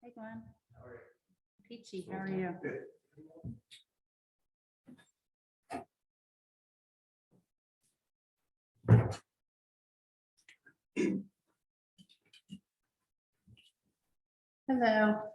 Hey, Glenn. Peachy, how are you? Hello.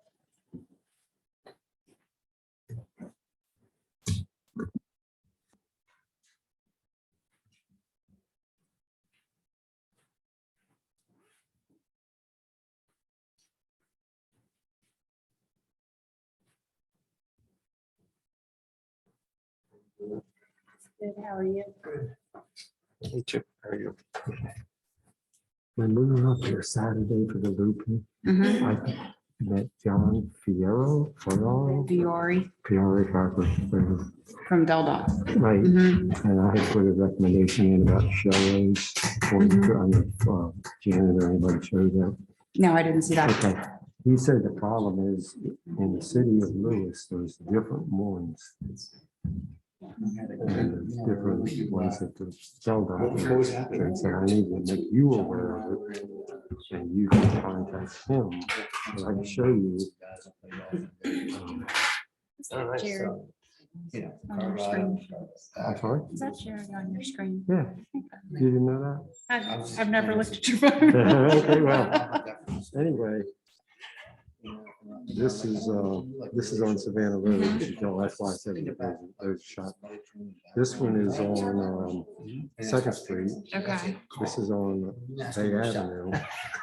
Good, how are you? Hey Chip, how are you? When we were up here Saturday for the looping, I met John Fiore Fiore Harper, from Del Dot. right? And I had put a recommendation in about shows for Janet or anybody showed up. No, I didn't see that. Okay, he said the problem is in the city of Lewis, there's different ones. And there's different ones that the Del Dot. And so I need to make you aware of it. And you can contact him. And I can show you. All right, Jerry. so, On your screen. I'm sorry? Is that Jerry on your screen? Yeah. You didn't know I've never looked at your phone. that? Okay, well, anyway. This is on Savannah Road. You can tell that's why I said there's a shot. This one is on 2nd Street. Okay, This is on Bay Avenue.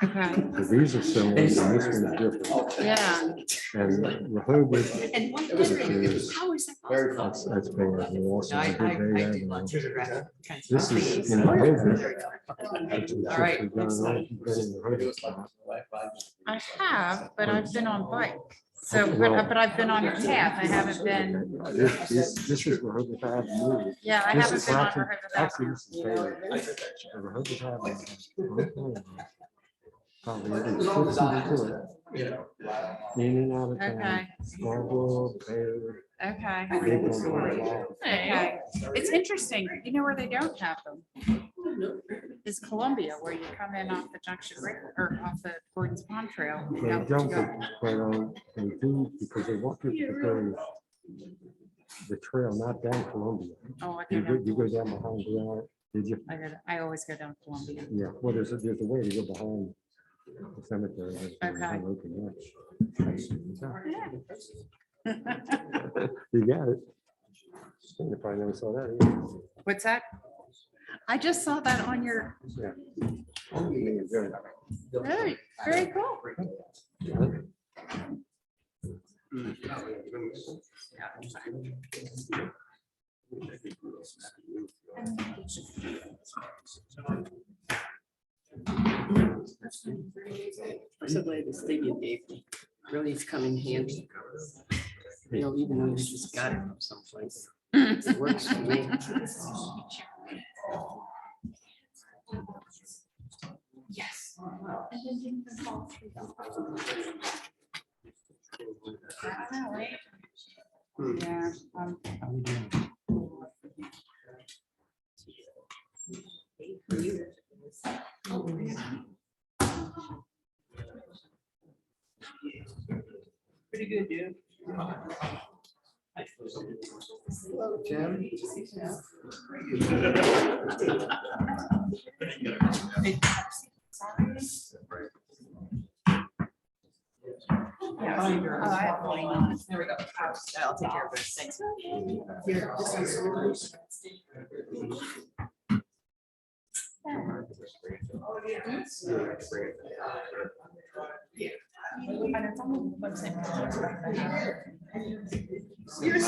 okay. So these are similar, and this one is different. Yeah. And Rehoboth, And which is, how is that possible? that's Bay Avenue also. I did Bay Avenue. This This is in Rehoboth. All right. I have, but I've been on bike. So, Well- but I've been on the path. I haven't been, This is Rehoboth Avenue. yeah, I This haven't is been on actually, Rehoboth actually, Avenue. this is Bay. Rehoboth Avenue. Probably in and out of town. Okay. Scarborough, Bayer, Okay. big one. Okay. It's interesting. You know where they don't have them? Is Columbia, where you come in off the Junction or off the Gordon's Pond Trail. They don't, but they do because they want people to go the trail, not down Columbia. Oh, I You go go, you go down behind the, did you? I always go down Columbia. Yeah, well, there's a way to go behind the cemetery. Okay. You got it. You probably never saw that either. What's that? I just saw that on your, Yeah. very, very cool. I'm so glad this thing you gave me really is coming handy. You know, even though you just got it from someplace, it works for me. Yes. Yeah. Pretty good, dude. Hello, Jim. There we go. I'll take care of it. Thanks. Here, this one's yours. You're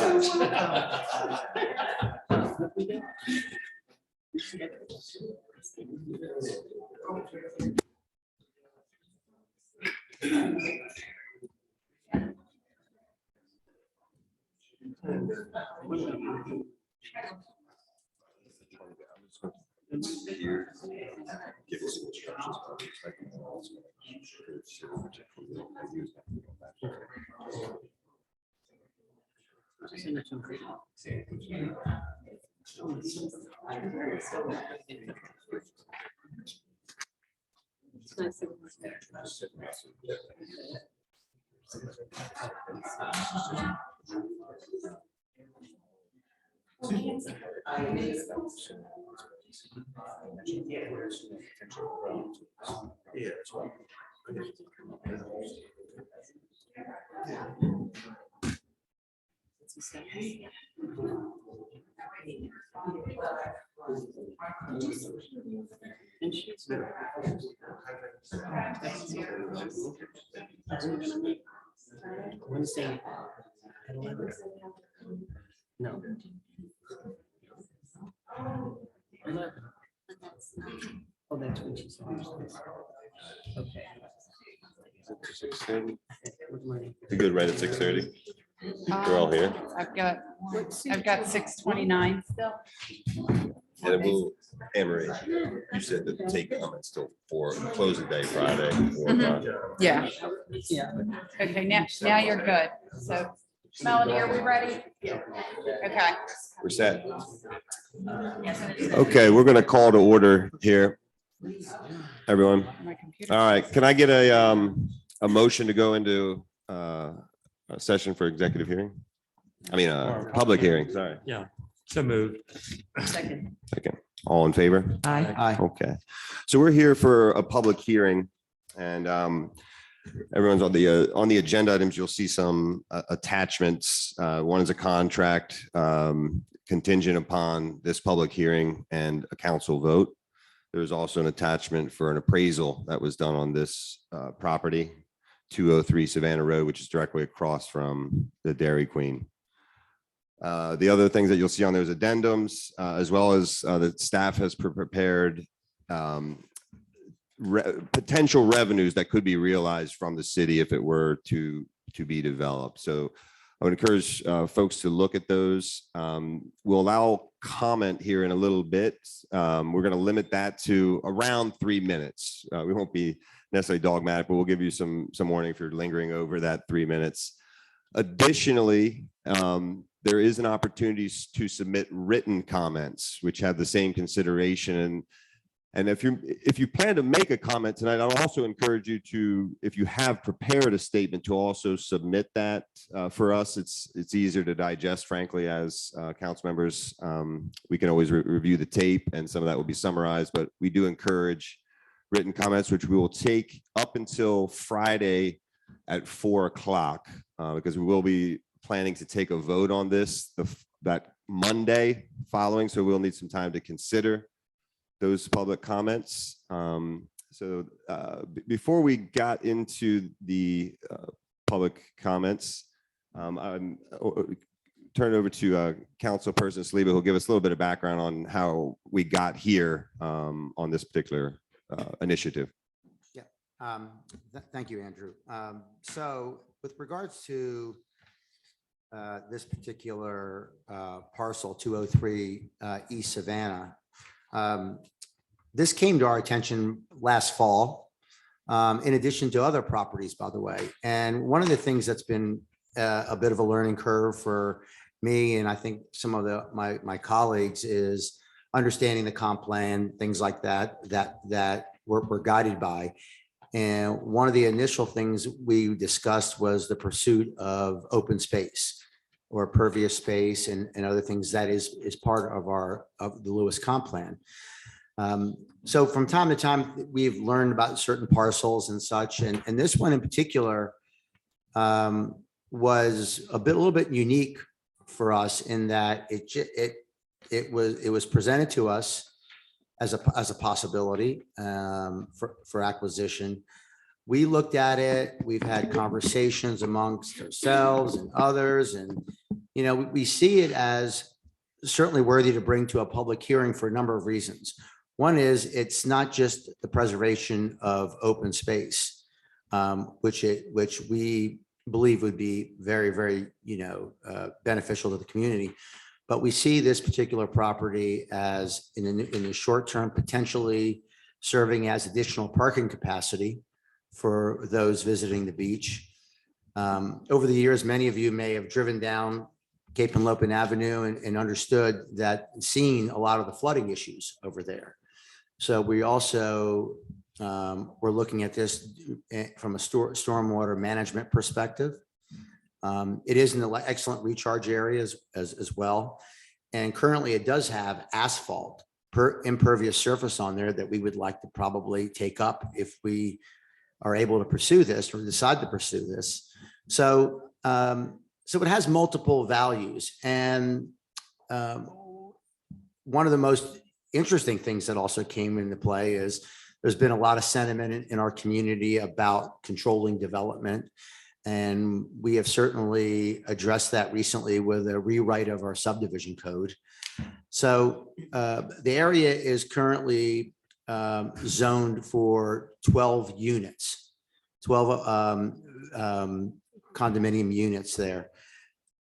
so And she's Wednesday. at 11. No. 11. Oh, that's when she said. Okay. 6:30. With my- You good right at 6:30? We're all here. I've got 6:29 still. And then we'll, Emery, you said to take comments till 4, closing day Friday. 4 o'clock. Yeah, Yeah. okay, now you're good. So Melanie, are we ready? Okay. We're set. Okay, we're gonna call to order here. Everyone. My computer. All right, can I get a motion to go into a session for executive hearing? I mean, public hearing, sorry. Yeah, so moved. Second. Second, all in favor? Aye. Okay, so we're here for a public hearing and everyone's on the agenda items. You'll see some attachments. One is a contract contingent upon this public hearing and a council vote. There's also an attachment for an appraisal that was done on this property, 203 Savannah Road, which is directly across from the Dairy Queen. The other things that you'll see on there is addendums, as well as the staff has prepared potential revenues that could be realized from the city if it were to be developed. So I would encourage folks to look at those. We'll allow comment here in a little bit. We're going to limit that to around 3 minutes. We won't be necessarily dogmatic, but we'll give you some warning if you're lingering over that 3 minutes. Additionally, there is an opportunity to submit written comments, which have the same consideration. And if you plan to make a comment tonight, I'll also encourage you to, if you have prepared a statement, to also submit that for us. It's easier to digest, frankly, as council members. We can always review the tape, and some of that will be summarized. But we do encourage written comments, which we will take up until Friday at 4 o'clock, because we will be planning to take a vote on this that Monday following. So we'll need some time to consider those public comments. Before we got into the public comments, I'm turn it over to Councilperson Saliba, who'll give us a little bit of background on how we got here on this particular initiative. Yeah, thank you, Andrew. So with regards to this particular parcel 203 East Savannah, this came to our attention last fall, in addition to other properties, by the way. And one of the things that's been a bit of a learning curve for me, and I think some of my colleagues, is understanding the comp plan, things like that we're guided by. And one of the initial things we discussed was the pursuit of open space or pervious space and other things that is part of the Lewis comp plan. So from time to time, we've learned about certain parcels and such, and this one in particular was a little bit unique for us in that it was presented to us as a possibility for acquisition. We looked at it. We've had conversations amongst ourselves and others, and we see it as certainly worthy to bring to a public hearing for a number of reasons. One is it's not just the preservation of open space, which we believe would be very, very beneficial to the community, but we see this particular property as in the short term potentially serving as additional parking capacity for those visiting the beach. Over the years, many of you may have driven down Cape and Lopin Avenue and understood that, seeing a lot of the flooding issues over there. So we also We're looking at this from a stormwater management perspective. It is in the excellent recharge areas as well. And currently it does have asphalt impervious surface on there that we would like to probably take up if we are able to pursue this or decide to pursue this. So, so it has multiple values. And one of the most interesting things that also came into play is there's been a lot of sentiment in our community about controlling development. And we have certainly addressed that recently with a rewrite of our subdivision code. So the area is currently zoned for 12 units, 12 condominium units there.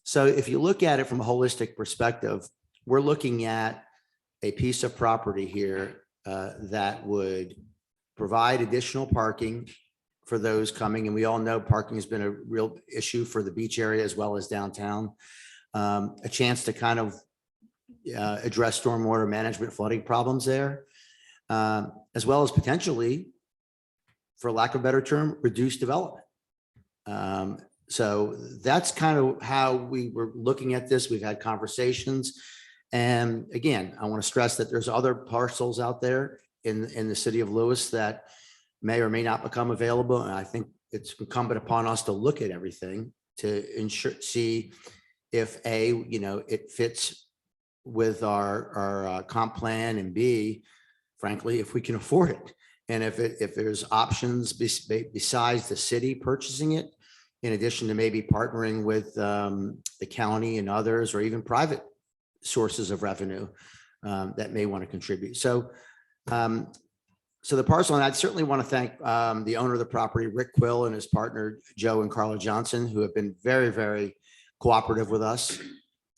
So if you look at it from a holistic perspective, we're looking at a piece of property here that would provide additional parking for those coming. And we all know parking has been a real issue for the beach area as well as downtown. A chance to kind of address stormwater management flooding problems there, as well as potentially, for lack of a better term, reduce development. So that's kind of how we were looking at this. We've had conversations. And again, I want to stress that there's other parcels out there in the city of Lewis that may or may not become available. And I think it's incumbent upon us to look at everything to ensure, see if A, you know, it fits with our comp plan, and B, frankly, if we can afford it. And if there's options besides the city purchasing it, in addition to maybe partnering with the county and others, or even private sources of revenue that may want to contribute. So, so the parcel, and I'd certainly want to thank the owner of the property, Rick Quill, and his partner, Joe and Carla Johnson, who have been very, very cooperative with us.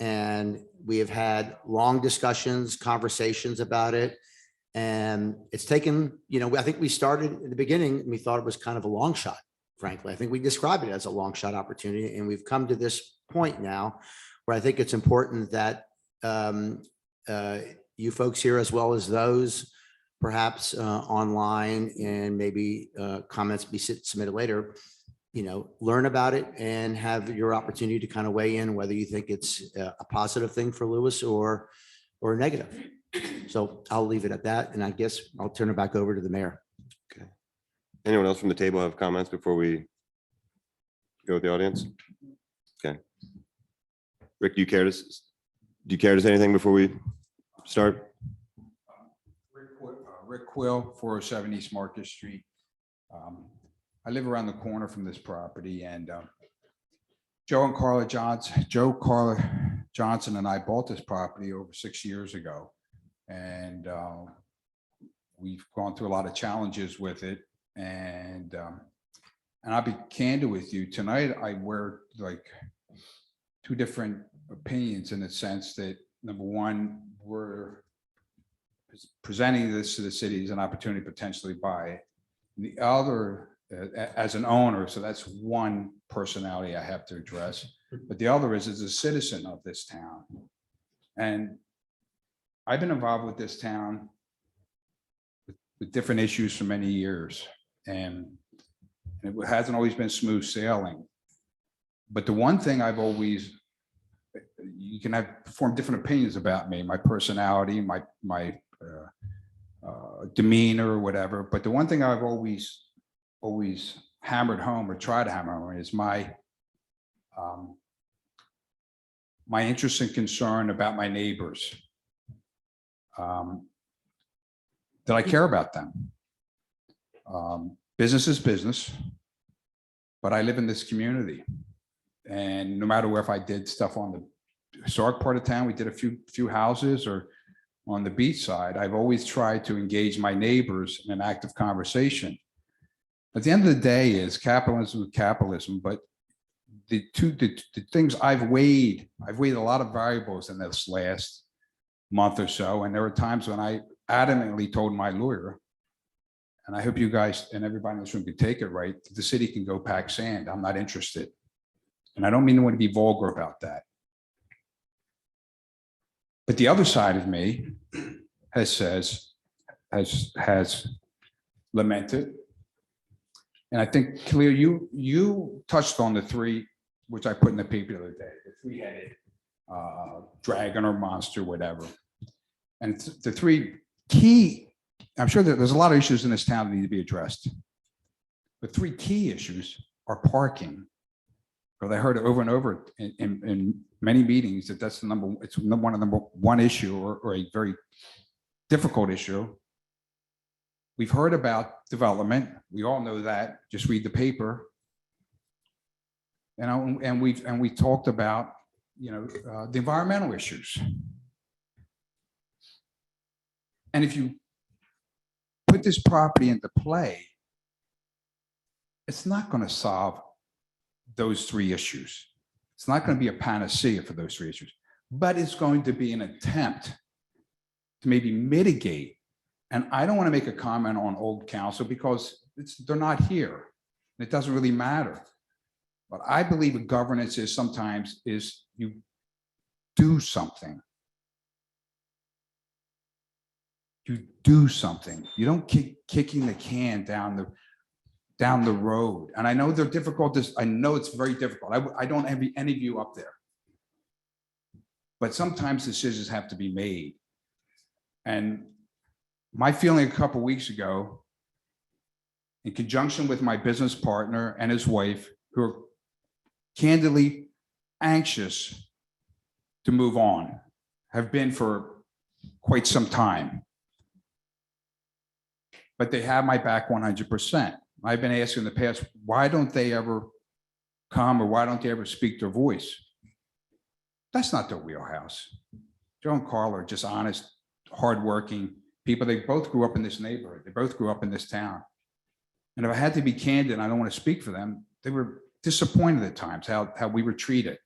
And we have had long discussions, conversations about it. And it's taken, you know, I think we started at the beginning and we thought it was kind of a long shot, frankly. I think we described it as a long shot opportunity. And we've come to this point now where I think it's important that you folks here, as well as those perhaps online, and maybe comments be submitted later, you know, learn about it and have your opportunity to kind of weigh in whether you think it's a positive thing for Lewis or negative. So I'll leave it at that. And I guess I'll turn it back over to the mayor. Okay. Anyone else from the table have comments before we go with the audience? Okay. Rick, do you care to say anything before we start? Rick Quill, 407 East Market Street. I live around the corner from this property, and Carla Johnson and I bought this property over 6 years ago, and we've gone through a lot of challenges with it. And I'll be candid with you tonight. I wear like two different opinions, in the sense that, number one, we're presenting this to the city as an opportunity to potentially buy it. And the other, as an owner, so that's one personality I have to address. But the other is as a citizen of this town. And I've been involved with this town with different issues for many years. And it hasn't always been smooth sailing. But the one thing I've always, you can have form different opinions about me, my personality, my demeanor or whatever. But the one thing I've always hammered home, or tried to hammer home, is my interest and concern about my neighbors. That I care about them. Business is business, but I live in this community. And no matter where, if I did stuff on the historic part of town, we did a few houses, or on the beach side, I've always tried to engage my neighbors in an active conversation. At the end of the day, is capitalism with capitalism, but the things I've weighed a lot of variables in this last month or so. And there were times when I adamantly told my lawyer, and I hope you guys and everybody in this room can take it right, the city can go pack sand. I'm not interested. And I don't mean to want to be vulgar about that. But the other side of me has lament it. And I think, Cleo, you touched on the three, which I put in the paper the other day, the three-headed dragon or monster, whatever. And the three key, I'm sure that there's a lot of issues in this town that need to be addressed. The three key issues are parking. Because I heard it over and over in many meetings that that's the number one issue or a very difficult issue. We've heard about development. We all know that. Just read the paper. And we talked about, the environmental issues. And if you put this property into play, it's not going to solve those three issues. It's not going to be a panacea for those three issues, but it's going to be an attempt to maybe mitigate. And I don't want to make a comment on old council because they're not here. It doesn't really matter. But I believe governance is sometimes you do something. You do something. You don't keep kicking the can down the road. And I know they're difficult. I know it's very difficult. I don't envy any of you up there. But sometimes decisions have to be made. And my feeling a couple of weeks ago, in conjunction with my business partner and his wife, who are candidly anxious to move on, have been for quite some time. But they have my back 100%. I've been asking in the past, why don't they ever come or why don't they ever speak their voice? That's not their wheelhouse. Joe and Carl are just honest, hardworking people. They both grew up in this neighborhood. They both grew up in this town. And if I had to be candid, and I don't want to speak for them, they were disappointed at times how we were treated.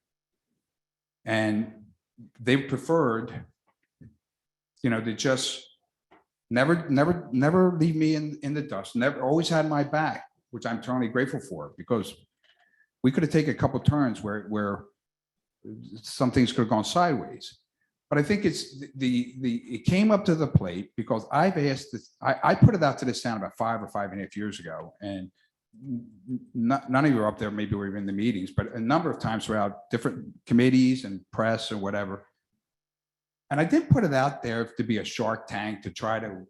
And they preferred, to just never leave me in the dust, never, always had my back, which I'm eternally grateful for, because we could have taken a couple turns where some things could have gone sideways. But I think it came up to the plate because I've asked this, I put it out to this town about 5 or 5.5 years ago, and none of you are up there, maybe we were in the meetings, but a number of times throughout different committees and press and whatever. And I did put it out there to be a Shark Tank to try to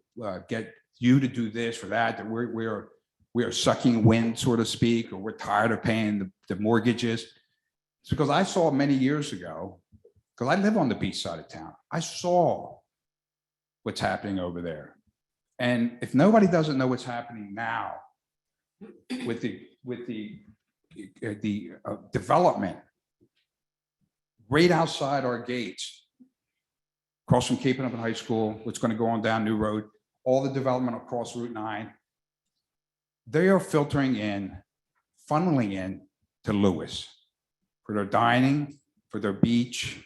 get you to do this or that we are sucking wind, so to speak, or we're tired of paying the mortgages. It's because I saw many years ago, because I live on the beach side of town, I saw what's happening over there. And if nobody doesn't know what's happening now with the development right outside our gates, across from Cape Upton High School, what's going to go on down New Road, all the development across Route 9, they are filtering in, funneling in to Lewis for their dining, for their beach,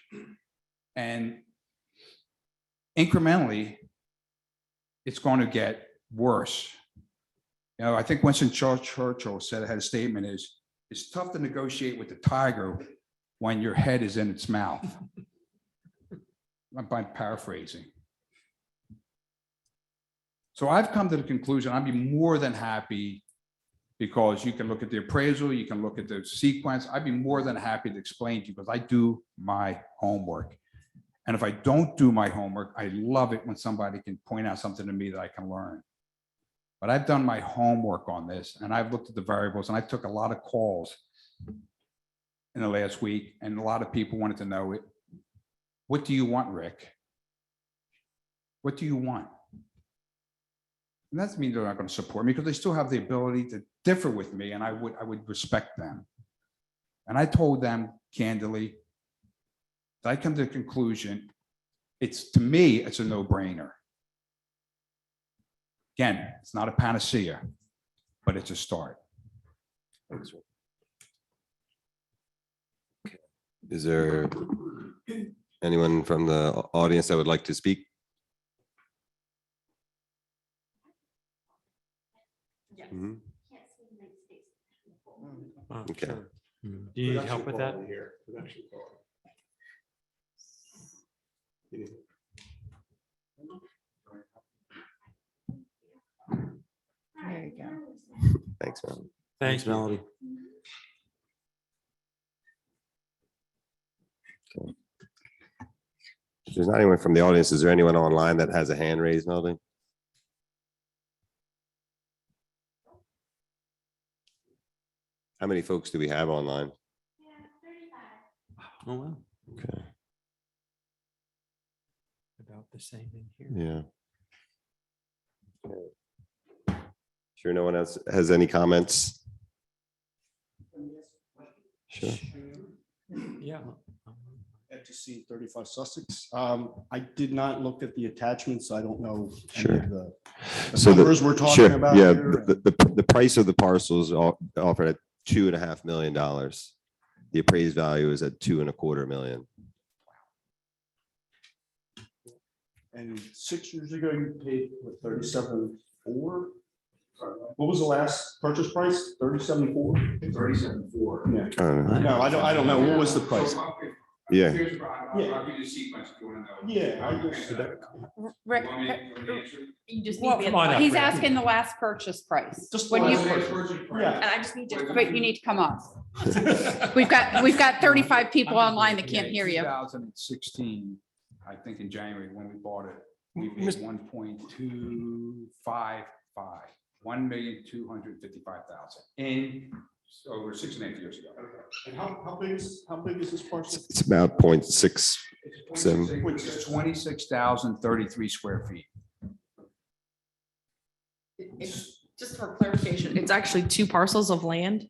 and incrementally, it's going to get worse. I think Winston Churchill said, had a statement it's tough to negotiate with the tiger when your head is in its mouth. I'm paraphrasing. So I've come to the conclusion, I'd be more than happy, because you can look at the appraisal, you can look at the sequence. I'd be more than happy to explain to you, because I do my homework. And if I don't do my homework, I love it when somebody can point out something to me that I can learn. But I've done my homework on this, and I've looked at the variables, and I took a lot of calls in the last week, and a lot of people wanted to know it. What do you want, Rick? What do you want? And that means they're not going to support me, because they still have the ability to differ with me, and I would respect them. And I told them candidly that I come to the conclusion, to me, it's a no-brainer. Again, it's not a panacea, but it's a start. Is there anyone from the audience that would like to speak? Mhm. Okay. Do you need help with that? There you go. Thanks, man. Thanks, Melody. If there's not anyone from the audience, is there anyone online that has a hand raised, Melody? How many folks do we have online? Oh, wow. Okay, About the same in here. yeah. Sure, no one else has any comments? Sure. Yeah. FTC 35 Sussex. I did not look at the attachments. I don't know any Sure. of the So numbers we're talking sure, about yeah, here. the price of the parcel is offered at $2.5 million. The appraised value is at $2.25 million. And 6 years ago, you paid what, 37.4? What was the last purchase price? 37.4? 37.4. Yeah. I don't know. No, I don't know. What was the price? Yeah, Yeah. Yeah, I just. Rick, You just Well, need come on the, up, he's Rick. asking the last purchase price. Just When you, Yeah. and I just need to. but you need to come up. We've got 35 people online that can't hear you. 2016, I think in January, when we bought it, we paid 1.255, 1,255,000 in over 6.5 years ago. And how big is this parcel? it's about 0.67. Which is 26,033 square feet. Just for clarification, it's actually two parcels of land.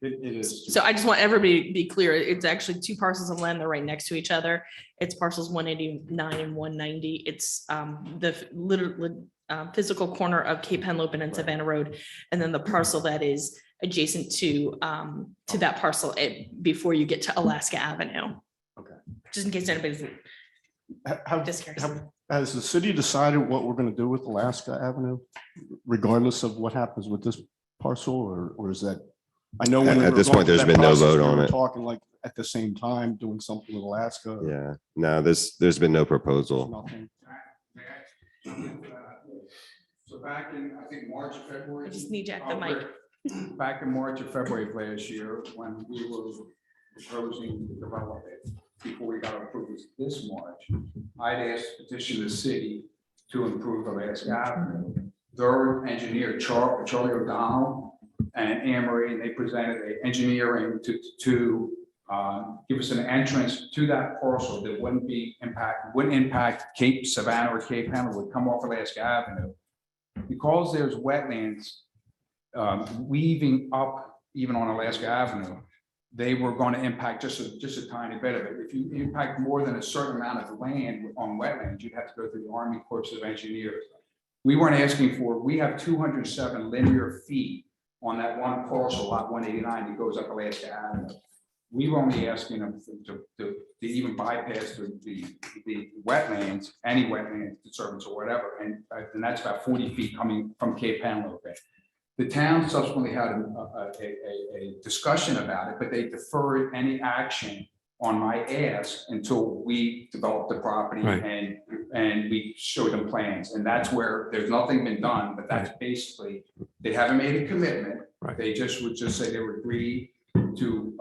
It is. So I just want everybody to be clear. It's actually two parcels of land. They're right next to each other. It's parcels 189 and 190. It's the literally physical corner of Cape Henlopen and Savannah Road. And then the parcel that is adjacent to that parcel before you get to Alaska Avenue. Okay. Just in case anybody's just curious. Has the city decided what we're going to do with Alaska Avenue, regardless of what happens with this parcel, or is that? I know when we At were this going point, through there's that been no process, vote we on were it. Talking like at the same time, doing something with Alaska. Yeah, no, there's been no proposal. Nothing. So back in, I think, March, February. I just need you at the mic. Back in March or February of last year, when we were proposing to develop it, before we got approved this March, I'd asked petition the city to improve Alaska Avenue. Their engineer, Charlie O'Donnell and Anne Marie, and they presented a engineering to give us an entrance to that parcel that wouldn't impact Cape Savannah or Cape Henlopen, would come off Alaska Avenue. Because there's wetlands weaving up even on Alaska Avenue, they were going to impact just a tiny bit of it. If you impact more than a certain amount of land on wetlands, you'd have to go through the Army Corps of Engineers. We weren't asking for, we have 207 linear feet on that one parcel, lot 189, that goes up Alaska Avenue. We were only asking them to even bypass the wetlands, any wetland disturbance or whatever, and that's about 40 feet coming from Cape Henlopen. The town subsequently had a discussion about it, but they deferred any action on my ask until we developed the property and we showed them plans. And that's where there's nothing been done, but that's basically, they haven't made a commitment. They would just say they would agree to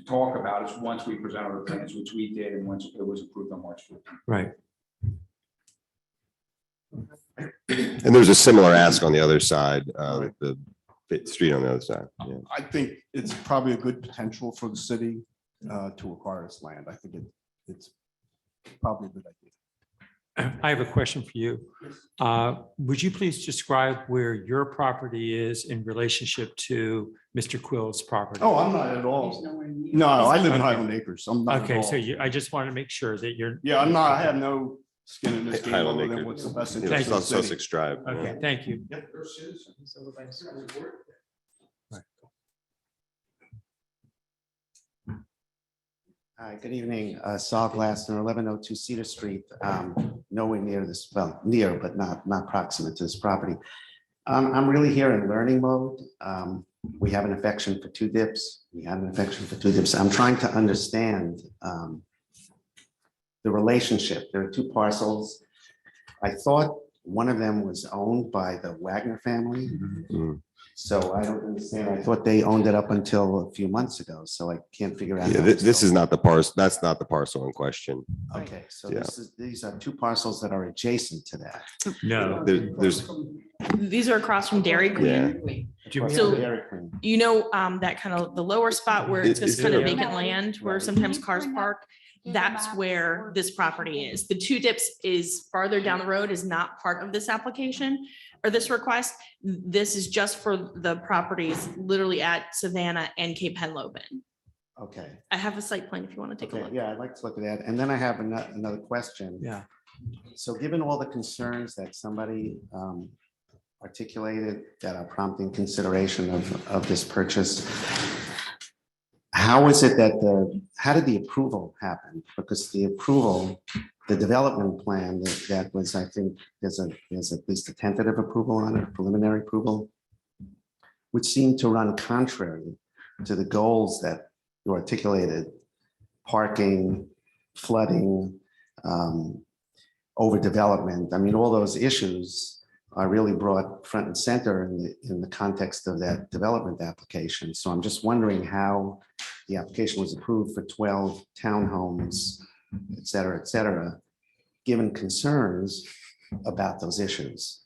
talk about it once we presented our plans, which we did, and once it was approved on March 15th. Right. And there's a similar ask on the other side, the street on the other side. Yeah. I think it's probably a good potential for the city to acquire this land. I think it's probably a good idea. I have a question for you. Would you please describe where your property is in relationship to Mr. Quill's property? Oh, I'm not at all. No, I live in Highland Acres. I'm not. at Okay, so all. I just want to make sure that you're. Yeah, I'm not. I have no skin in this game Highland other than Acres. what's the best Yeah, interest it's of on the city. Sussex Drive. yeah. Okay, thank you. Yep. Hi, good evening. Saul Glassner, 1102 Cedar Street. Nowhere near this, well, near, but not proximate to this property. I'm really here in learning mode. We have an affection for two dips. We have an affection for two dips. I'm trying to understand the relationship. There are two parcels. I thought one of them was owned by the Wagner family. Mhm. So I don't understand. I thought they owned it up until a few months ago, so I can't figure out. Yeah, how this, it's this is sold. not the parcel. That's not the parcel in question. Okay, so Yeah. these are two parcels that are adjacent to that. No. There's, These are across from Dairy Queen. So- Dairy Queen. You know, that kind of the lower spot where it's Is just kind of there- vacant land where sometimes cars park. That's where this property is. The Two Dips is farther down the road, is not part of this application or this request. This is just for the properties literally at Savannah and Cape Henlopen. Okay, I have a site plan if you want to take a okay, look. yeah, I'd like to look at that. And then I have another question. Yeah. So given all the concerns that somebody articulated that are prompting consideration of this purchase, how is it that how did the approval happen? Because the approval, the development plan that was, I think, there's at least a tentative approval on it, preliminary approval, which seemed to run contrary to the goals that you articulated: parking, flooding, overdevelopment. I mean, all those issues are really brought front and center in the context of that development application. So I'm just wondering how the application was approved for 12 townhomes, et cetera, given concerns about those issues.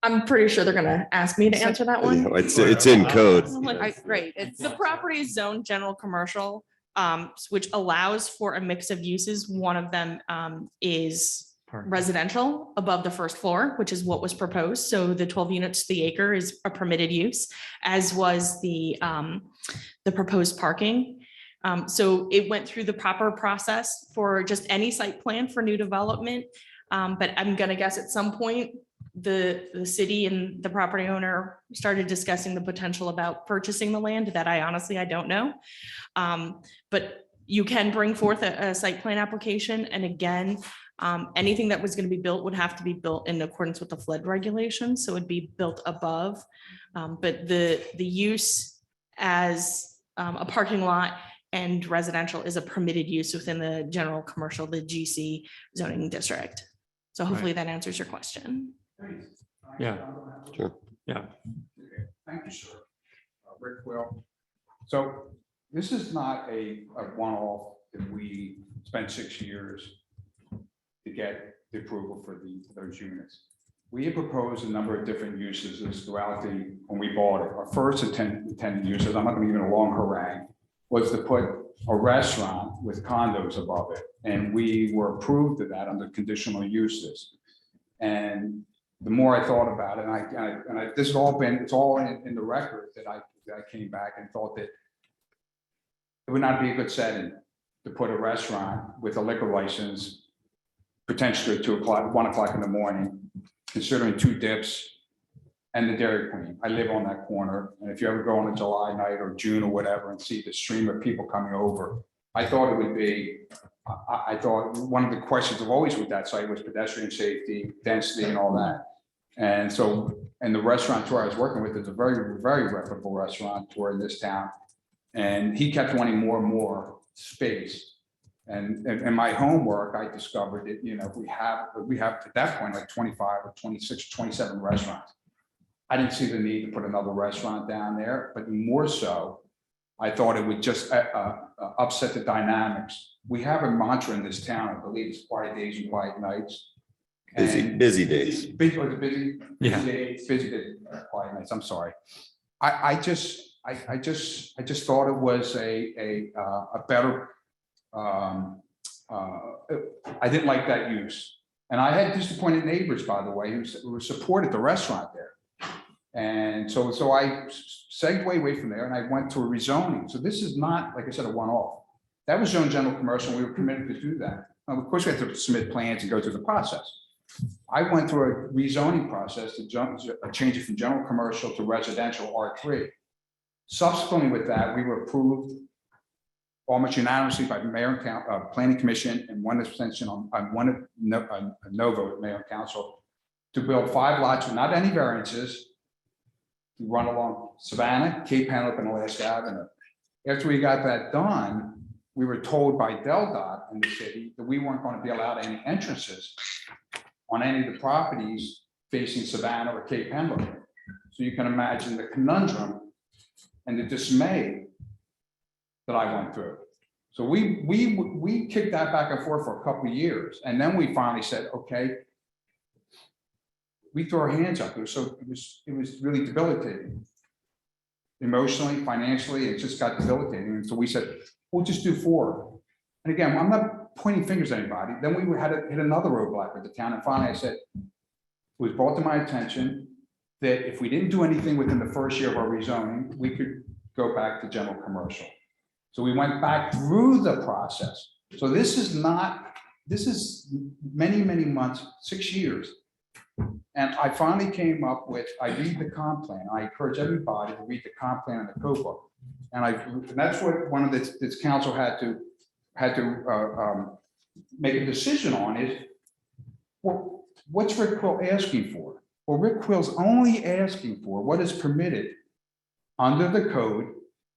I'm pretty sure they're gonna ask me to answer that one. yeah, it's in code. I'm like, Right, it's The property is zoned general commercial, which allows for a mix of uses. One of them is residential above the first floor, which is what was proposed. So the 12 units to the acre is a permitted use, as was the proposed parking. So it went through the proper process for just any site plan for new development. But I'm gonna guess at some point, the city and the property owner started discussing the potential about purchasing the land that I don't know. But you can bring forth a site plan application. And again, anything that was going to be built would have to be built in accordance with the flood regulations. So it'd be built above. But the use as a parking lot and residential is a permitted use within the general commercial, the GC zoning district. So hopefully that answers your question. Yeah. Sure. Yeah. Thank you, sir. Rick Will. So this is not a one-off that we spent 6 years to get the approval for those units. We have proposed a number of different uses throughout when we bought it. Our first intended uses, I'm not going to give it a long harangue, was to put a restaurant with condos above it. And we were approved of that under conditional uses. And the more I thought about it, this has all been, it's all in the record that I came back and thought that it would not be a good setting to put a restaurant with a liquor license potentially at 2 o'clock, 1 o'clock in the morning, considering Two Dips and the Dairy Queen. I live on that corner. And if you ever go on a July night or June or whatever and see the stream of people coming over, I thought it would be, I thought one of the questions of always with that site was pedestrian safety, density and all that. And so, and the restaurateur I was working with is a very, very reputable restaurateur in this town. And he kept wanting more and more space. And in my homework, I discovered that, you know, we have at that point, like 25 or 26, 27 restaurants. I didn't see the need to put another restaurant down there, but more so, I thought it would just upset the dynamics. We have a mantra in this town, I believe it's quiet days and quiet nights. Busy days. Busy Yeah. days, quiet nights, I'm sorry. I just thought it was a better, I didn't like that use. And I had disappointed neighbors, by the way, who supported the restaurant there. And so I segued away from there and I went to a rezoning. So this is not, like I said, a one-off. That was zoned general commercial and we were permitted to do that. Now, of course, we had to submit plans and go through the process. I went through a rezoning process to change it from general commercial to residential R3. Subsequently with that, we were approved almost unanimously by the mayor and planning commission and one abstention on a no vote at mayor and council to build 5 lots without any variances to run along Savannah, Cape Henlopen, and Alaska Avenue. After we got that done, we were told by DelDOT in the city that we weren't going to be allowed any entrances on any of the properties facing Savannah or Cape Henlopen. So you can imagine the conundrum and the dismay that I went through. So we kicked that back and forth for a couple of years. And then we finally said, okay, we threw our hands up. So it was really debilitating. Emotionally, financially, it just got debilitating. And so we said, we'll just do 4. And again, I'm not pointing fingers at anybody. Then we had to hit another roadblock with the town. And finally I said, it was brought to my attention that if we didn't do anything within the first year of our rezoning, we could go back to general commercial. So we went back through the process. So this is many, many months, 6 years. And I finally came up with, I read the comp plan. I encourage everybody to read the comp plan and the code book. And that's what one of this council had to make a decision on is, well, what's Rick Quill asking for? Well, Rick Quill's only asking for what is permitted under the code.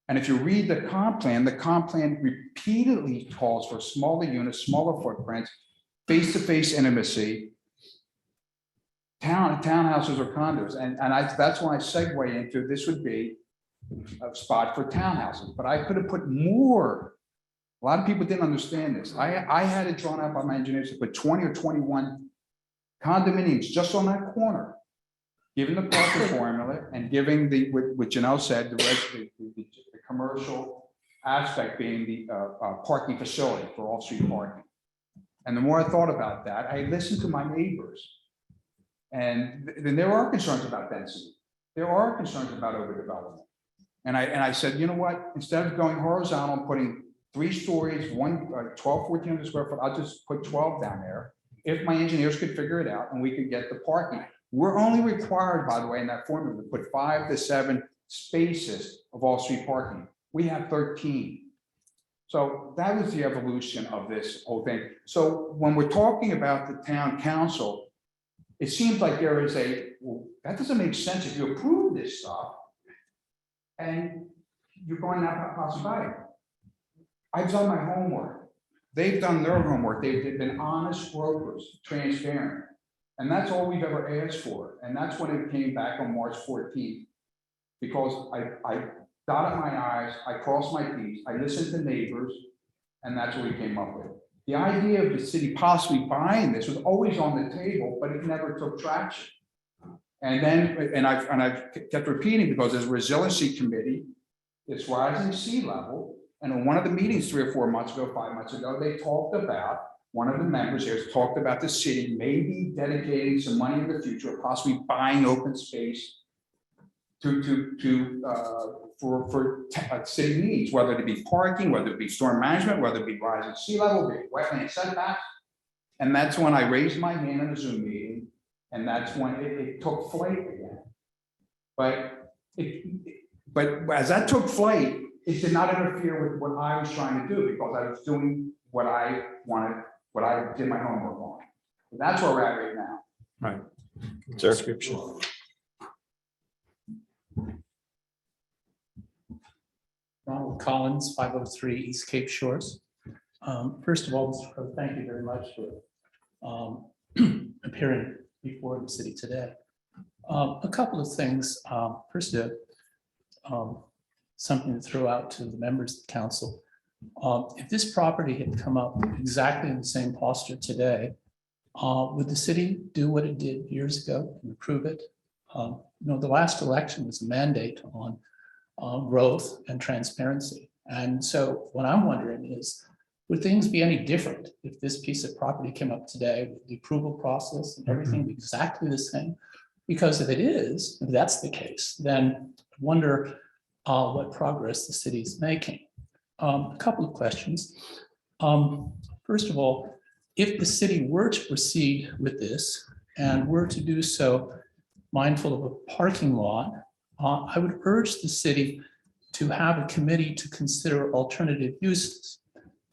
And if you read the comp plan repeatedly calls for smaller units, smaller footprints, face-to-face intimacy, townhouses or condos. And that's when I segue into this would be a spot for townhouses, but I could have put more. A lot of people didn't understand this. I had it drawn out by my engineers to put 20 or 21 condominiums just on that corner, given the parking formula and giving what Janelle said, the commercial aspect being the parking facility for off-street parking. And the more I thought about that, I listened to my neighbors. And then there are concerns about density. There are concerns about overdevelopment. And I said, you know what, instead of going horizontal and putting 3 stories, 1,100 square foot, I'll just put 12 down there. If my engineers could figure it out and we could get the parking. We're only required, by the way, in that formula to put 5 to 7 spaces of all-street parking. We have 13. So that was the evolution of this whole thing. So when we're talking about the town council, it seems like there is well, that doesn't make sense if you approve this stuff and you're going out possibly buy it. I've done my homework. They've done their homework. They've been honest brokers, transparent. And that's all we've ever asked for. And that's when it came back on March 14th. Because I dotted my I's, I crossed my T's, I listened to neighbors, and that's what we came up with. The idea of the city possibly buying this was always on the table, but it never took traction. And then, I've kept repeating because there's a resiliency committee, it's rising sea level. And in one of the meetings 3 or 4 months ago, 5 months ago, they talked about, one of the members here talked about the city maybe dedicating some money in the future, possibly buying open space for city needs, whether it be parking, whether it be storm management, whether it be rising sea level, be wetland setbacks. And that's when I raised my hand in a Zoom meeting, and that's when it took flight again. But as that took flight, it did not interfere with what I was trying to do because I was doing what I wanted, what I did my homework on. So that's where we're at right now. Right. Sir. Description. Ronald Collins, 503 East Cape Shores. First of all, Mr. Crowe, thank you very much for appearing before the city today. A couple of things. First, something to throw out to the members of the council. If this property had come up exactly in the same posture today, would the city do what it did years ago and approve it? The last election was a mandate on growth and transparency. And so what I'm wondering is, would things be any different if this piece of property came up today with the approval process and everything exactly the same? Because if it is, if that's the case, then I wonder what progress the city is making. A couple of questions. First of all, if the city were to proceed with this and were to do so mindful of a parking lot, I would urge the city to have a committee to consider alternative uses.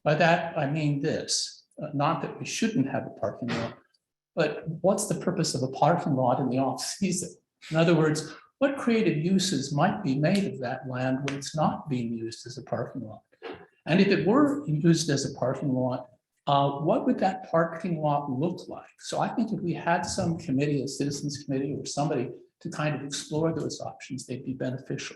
By that, I mean this, not that we shouldn't have a parking lot, but what's the purpose of a parking lot in the off season? In other words, what creative uses might be made of that land when it's not being used as a parking lot? And if it were used as a parking lot, what would that parking lot look like? So I think if we had some committee, a citizens committee or somebody to kind of explore those options, they'd be beneficial.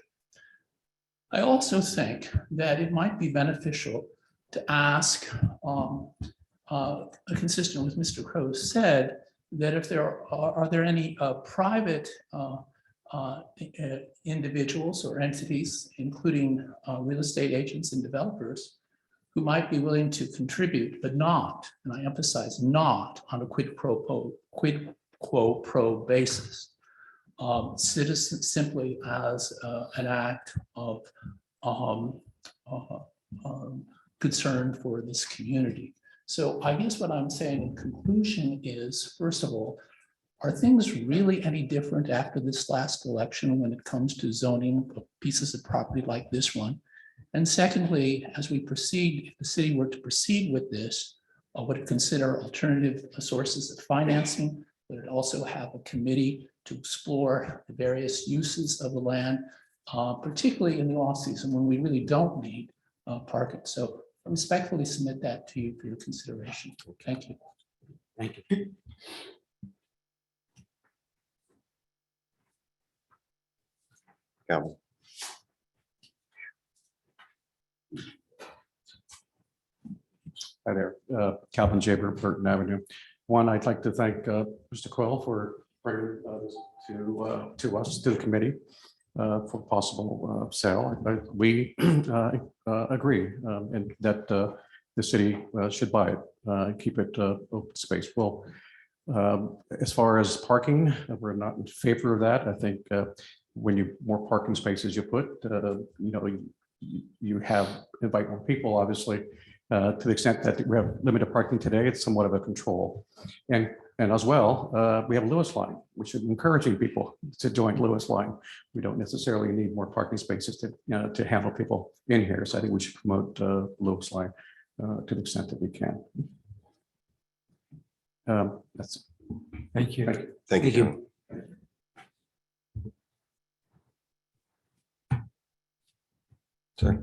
I also think that it might be beneficial to ask, consistent with Mr. Crowe said, that if there are there any private individuals or entities, including real estate agents and developers, who might be willing to contribute, but not, and I emphasize not, on a quid quo pro basis. Citizens simply as an act of concern for this community. So I guess what I'm saying in conclusion is, first of all, are things really any different after this last election when it comes to zoning of pieces of property like this one? And secondly, as we proceed, if the city were to proceed with this, would it consider alternative sources of financing? Would it also have a committee to explore the various uses of the land, particularly in the off season when we really don't need parking? So I respectfully submit that to you for your consideration. Thank you. Thank you. Calvin. Hi there, Calvin Jaber, Burton Avenue. One, I'd like to thank Mr. Quill for bringing this to us, to the committee, for possible sale. We agree and that the city should buy it, keep it open space. Well, as far as parking, we're not in favor of that. I think when you more parking spaces you put, you have invite more people, obviously. To the extent that we have limited parking today, it's somewhat of a control. And as well, we have Lewis line, which is encouraging people to join Lewis line. We don't necessarily need more parking spaces to handle people in here. So I think we should promote Lewis line to the extent that we can. That's. Thank you. Thank you. Sorry.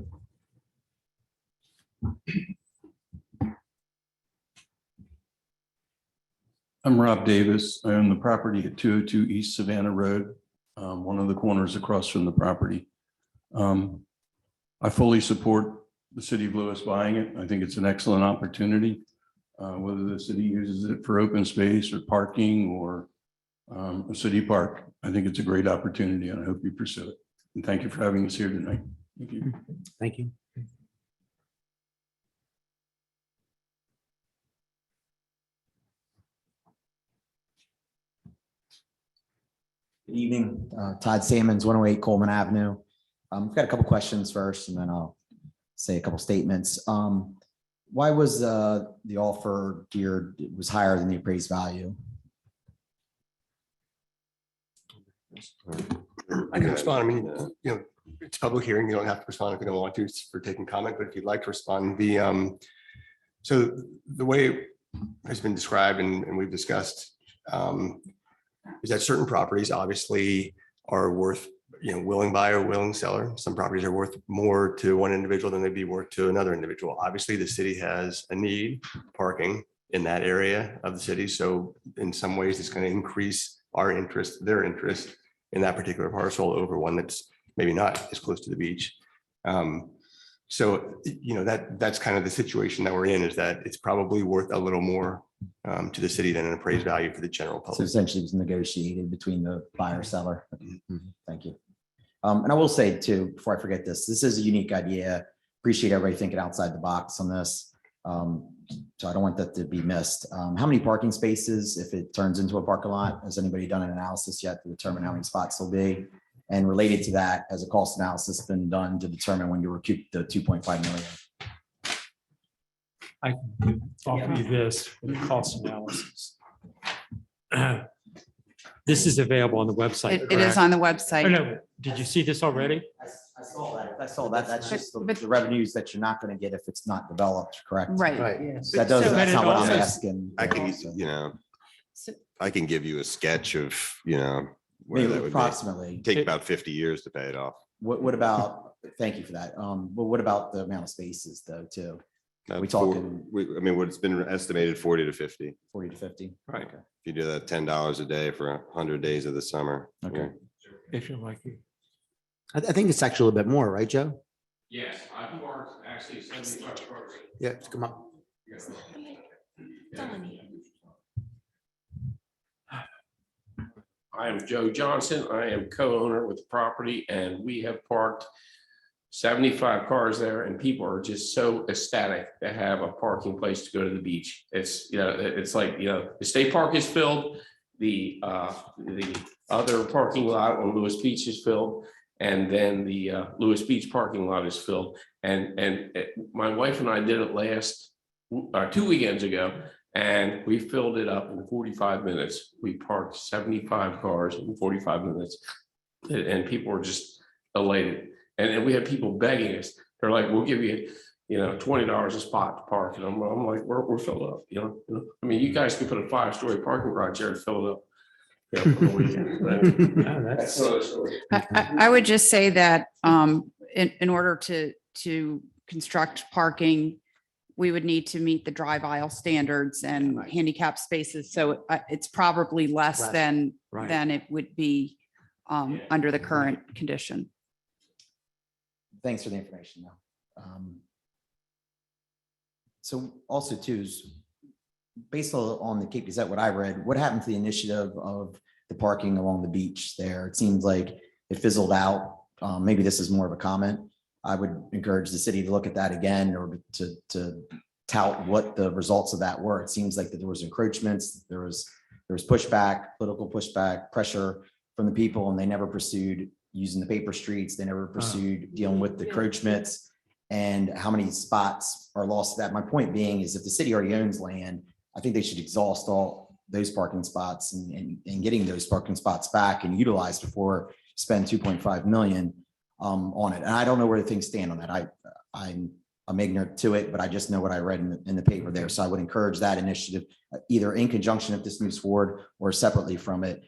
I'm Rob Davis. I own the property at 202 East Savannah Road, one of the corners across from the property. I fully support the city of Lewis buying it. I think it's an excellent opportunity, whether the city uses it for open space or parking or a city park. I think it's a great opportunity and I hope you pursue it. And thank you for having us here tonight. Thank you. Thank you. Good evening, Todd Sammons, 108 Coleman Avenue. I've got a couple questions first, and then I'll say a couple statements. Why was the offer geared was higher than the appraised value? I can respond. I mean, it's public hearing. You don't have to respond if you don't want to. It's for taking comment, but if you'd like to respond, so the way it has been described and we've discussed is that certain properties obviously are worth, willing buyer, willing seller. Some properties are worth more to one individual than they'd be worth to another individual. Obviously, the city has a need parking in that area of the city. So in some ways, it's going to increase our interest, their interest in that particular parcel over one that's maybe not as close to the beach. So, that's kind of the situation that we're in, is that it's probably worth a little more to the city than an appraised value for the general So public. essentially it was negotiated between the buyer seller. Thank you. And I will say too, before I forget this is a unique idea. Appreciate everybody thinking outside the box on this. So I don't want that to be missed. How many parking spaces, if it turns into a parking lot, has anybody done an analysis yet to determine how many spots there'll be? And related to that, has a cost analysis been done to determine when you recoup the 2.5 million? I can offer you this for the cost analysis. This is available on the website. It is on the Oh, website. no, did you see this already? I saw that. I saw that. That's just the revenues that you're not going to get if it's not developed, correct? Right. That doesn't, that's not what I'm also- asking. I can, So- I can give you a sketch of, where Maybe that would be. approximately. Take about 50 years to pay it off. What about Thank you for that. But what about the amount of spaces though, too? We For- talking- I mean, what's been estimated 40 to 50. 40 to 50? Right. If you do that $10 a day for 100 days of the summer. Okay. If you're lucky. I think it's actually a little bit more, right, Joe? Yes, I parked actually 75 cars. Yeah, come on. I am Joe Johnson. I am co-owner with the property and we have parked 75 cars there and people are just so ecstatic to have a parking place to go to the beach. It's, it's like, the state park is filled. The other parking lot on Lewis Beach is filled. And then the Lewis Beach parking lot is filled. And my wife and I did it last 2 weekends ago. And we filled it up in 45 minutes. We parked 75 cars in 45 minutes. And people were just elated. And we had people begging us. They're like, we'll give you, $20 a spot to park. And I'm like, we're filled up, I mean, you guys can put a 5-story parking garage there and fill it up. For the weekend. That's another story. I would just say that in order to construct parking, we would need to meet the drive aisle standards and handicap spaces. So it's probably less than it would be under the current condition. Thanks for the information though. So also too, is based on the Cape Gazette, what I read, what happened to the initiative of the parking along the beach there? It seems like it fizzled out. Maybe this is more of a comment. I would encourage the city to look at that again or to tout what the results of that were. It seems like that there was encroachments, there was pushback, political pushback, pressure from the people, and they never pursued using the paper streets. They never pursued dealing with the encroachments and how many spots are lost to that. My point being is if the city already owns land, I think they should exhaust all those parking spots and getting those parking spots back and utilized before spend 2.5 million on it. And I don't know where things stand on that. I'm ignorant to it, but I just know what I read in the paper there. So I would encourage that initiative either in conjunction if this moves forward or separately from it.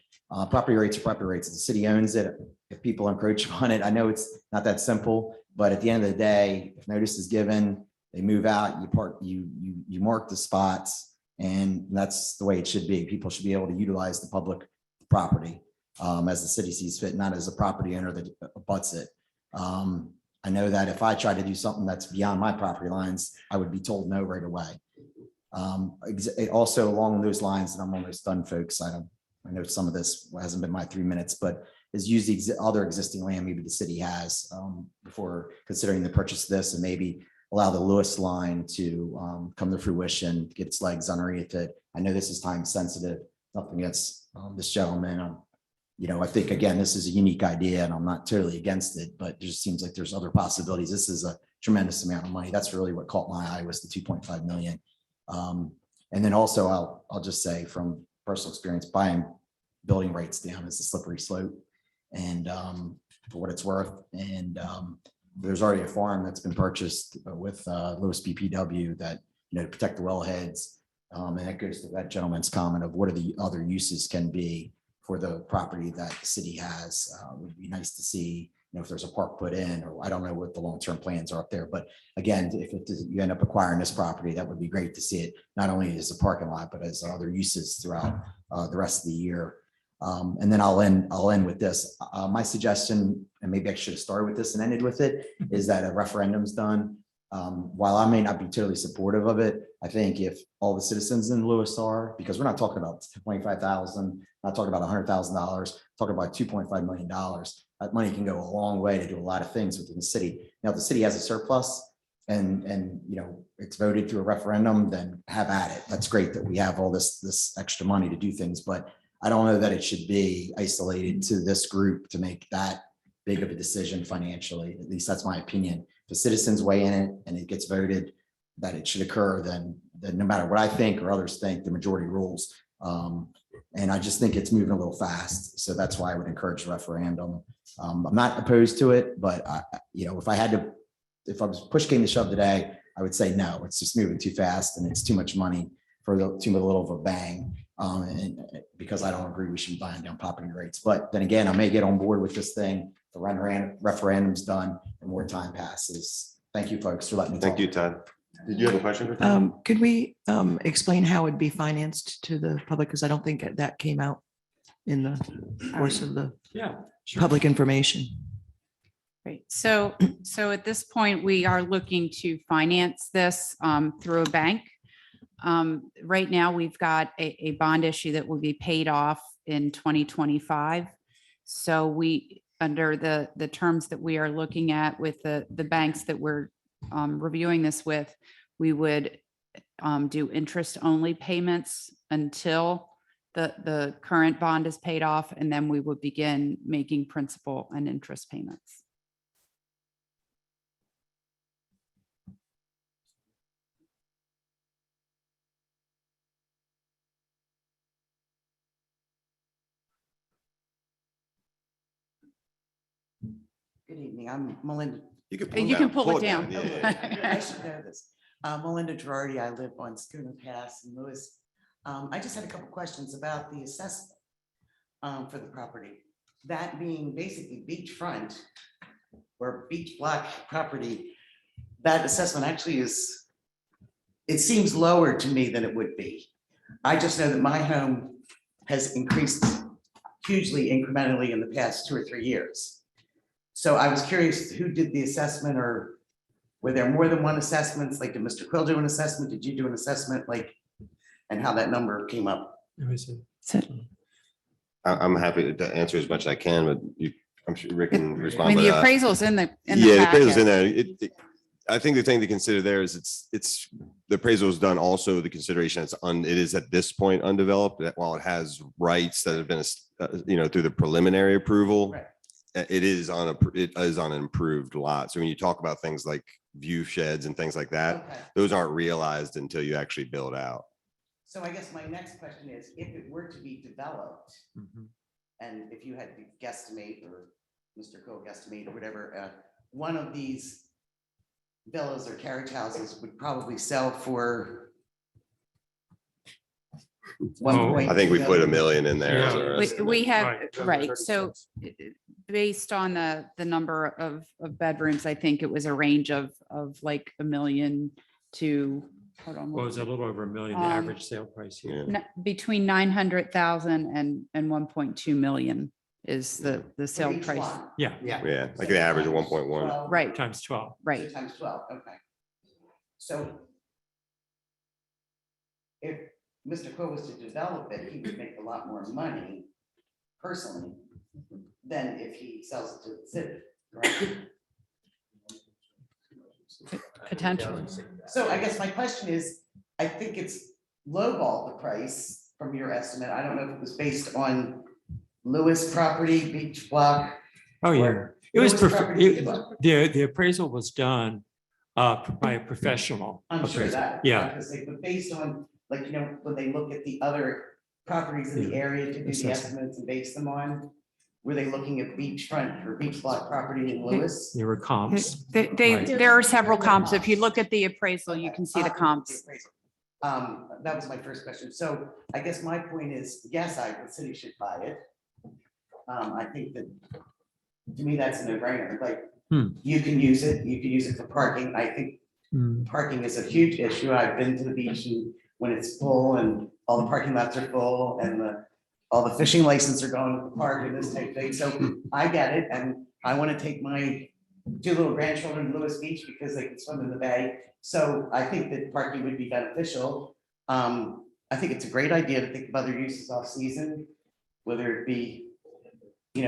Property rates are property rates. The city owns it. If people encroach on it, I know it's not that simple, but at the end of the day, if notice is given, they move out, you mark the spots, and that's the way it should be. People should be able to utilize the public property as the city sees fit, not as a property owner that abuts it. I know that if I try to do something that's beyond my property lines, I would be told no right away. Also along those lines, and I'm almost done, folks. I know some of this hasn't been my 3 minutes, but is use the other existing land maybe the city has before considering the purchase of this, and maybe allow the Lewis line to come to fruition, get its legs underneath it. I know this is time sensitive, nothing against this gentleman. I think, again, this is a unique idea and I'm not totally against it, but it just seems like there's other possibilities. This is a tremendous amount of money. That's really what caught my eye was the 2.5 million. And then also I'll just say from personal experience, buying building rates down is a slippery slope and for what it's worth. And there's already a farm that's been purchased with Lewis BPW that, to protect the wellheads. And that goes to that gentleman's comment of what are the other uses can be for the property that the city has. It would be nice to see, if there's a park put in, or I don't know what the long-term plans are up there, but again, if you end up acquiring this property, that would be great to see it, not only as a parking lot, but as other uses throughout the rest of the year. And then I'll end with this. My suggestion, and maybe I should have started with this and ended with it, is that a referendum's done. While I may not be totally supportive of it, I think if all the citizens in Lewis are, because we're not talking about 25,000, not talking about $100,000, talking about $2.5 million. That money can go a long way to do a lot of things within the city. Now, if the city has a surplus and it's voted through a referendum, then have at it. That's great that we have all this extra money to do things, but I don't know that it should be isolated to this group to make that big of a decision financially. At least that's my opinion. If the citizens weigh in it and it gets voted that it should occur, then no matter what I think or others think, the majority rules. And I just think it's moving a little fast. So that's why I would encourage referendum. I'm not opposed to it, but if I was push came to shove today, I would say no, it's just moving too fast and it's too much money for too little of a bang. And because I don't agree we should be buying down property rates. But then again, I may get on board with this thing the referendum's done and more time passes. Thank you, folks, for letting me talk. Thank you, Todd. Did you have a question for Todd? Could we explain how it'd be financed to the public? Because I don't think that came out in the course of the public information. Right. So at this point, we are looking to finance this through a bank. Right now, we've got a bond issue that will be paid off in 2025. So we, under the terms that we are looking at with the banks that we're reviewing this with, we would do interest-only payments until the current bond is paid off, and then we would begin making principal and interest payments. Good evening. I'm Melinda. You can pull it down. I should know this. Melinda Girardi. I live on Schooner Pass in Lewis. I just had a couple questions about the assessment for the property. That being basically beachfront or beach block property, that assessment actually is, it seems lower to me than it would be. I just know that my home has increased hugely incrementally in the past 2 or 3 years. So I was curious who did the assessment, or were there more than one assessments? Like, did Mr. Quill do an assessment? Did you do an assessment? Like, and how that number came up? I'm happy to answer as much as I can, but I'm sure Rick can I respond. mean, but, the appraisal's in the yeah, the appraisal's in packet. there. I think the thing to consider there is it's the appraisal is done also the consideration it is at this point undeveloped, that while it has rights that have been through the preliminary approval. Right. It is on an improved lot. So when you talk about things like view sheds and things like that, Okay. those aren't realized until you actually build out. So I guess my next question is, if it were to be developed, and if you had to guesstimate, or Mr. Quill guesstimate, or whatever, one of these villas or carriage houses would probably sell for I think we put $1 million in there. as our We estimate. have, right, so based on the number of bedrooms, I think it was a range of like $1 million to, hold on. Well, it's a little over $1 million, the average sale price here. Between 900,000 and 1.2 million is the sale price. Yeah. Yeah, like the average of 1.1. Right. Times 12. Right. So times 12, okay. So if Mr. Quill was to develop it, he would make a lot more money personally than if he sells it to the city, right? Potentially. So I guess my question is, I think it's lowball the price from your estimate. I don't know if it was based on Lewis property, beach block. Oh, yeah. or It was, Lewis property, the appraisal was done by a professional. I'm sure appraiser. that. Yeah. But based on, like, when they look at the other properties in the area to do the Assessment. estimates and base them on, were they looking at beachfront or beach block property in Lewis? There were comps. Right. There are several comps. If you look at the appraisal, you can see the comps. That was my first question. So I guess my point is, yes, the city should buy it. I think that, to me, that's a no-brainer. Like, you can use it for parking. I think parking is a huge issue. I've been to the beach and when it's full and all the parking lots are full and all the fishing licenses are going to the park and this type of thing. So I get it. And I want to take my 2 little grandchildren to Lewis Beach because they can swim in the bay. So I think that parking would be beneficial. I think it's a great idea to think of other uses off season, whether it be, I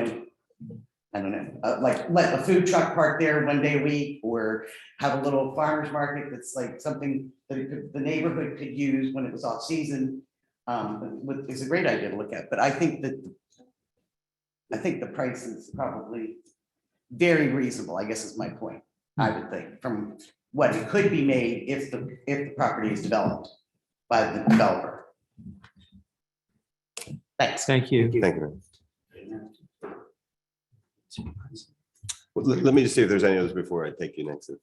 don't know, like let a food truck park there 1 day a week, or have a little farmer's market that's like something that the neighborhood could use when it was off season. Is a great idea to look at, but I think the price is probably very reasonable, I guess is my point. I would think from what it could be made if the property is developed by the developer. Thanks. Thank you. Thank you. Well, let me just see if there's any others before I take you next. All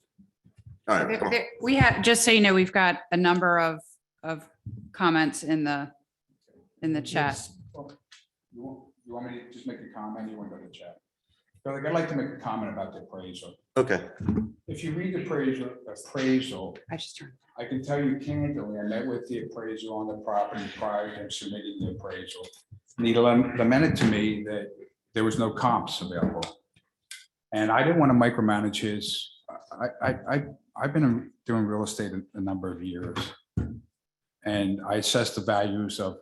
right. come on. We have, just so you know, we've got a number of comments in the chat. You want me to just make a comment? You want to go to chat? Greg, I'd like to make a comment about the appraisal. Okay. If you read the appraisal, I can tell you candidly, I met with the appraiser on the property prior to submitting the appraisal. And he lamented to me that there was no comps available. And I didn't want to micromanage his, I've been doing real estate a number of years. And I assessed the values of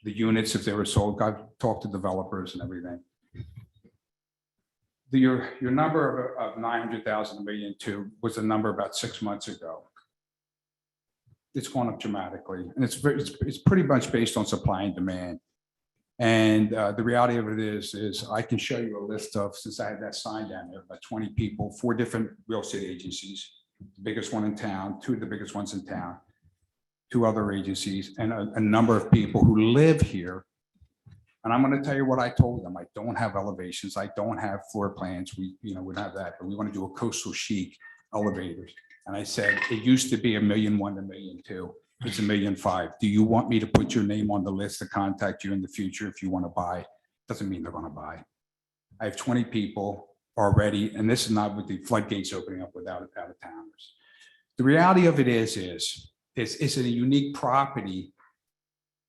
the units if they were sold. I've talked to developers and everything. Your number of 900,000, $1.2 million was a number about 6 months ago. It's gone up dramatically, and it's pretty much based on supply and demand. And the reality of it is I can show you a list of, since I had that sign down there, about 20 people, 4 different real estate agencies, the biggest one in town, 2 of the biggest ones in town, 2 other agencies, and a number of people who live here. And I'm going to tell you what I told them. I don't have elevations. I don't have floor plans. We don't have that, but we want to do a coastal chic elevators. And I said, it used to be $1.1 million to $1.2 million. It's $1.5 million. Do you want me to put your name on the list to contact you in the future if you want to buy? Doesn't mean they're going to buy. I have 20 people already, and this is not with the floodgates opening up without out-of-towners. The reality of it is it's a unique property.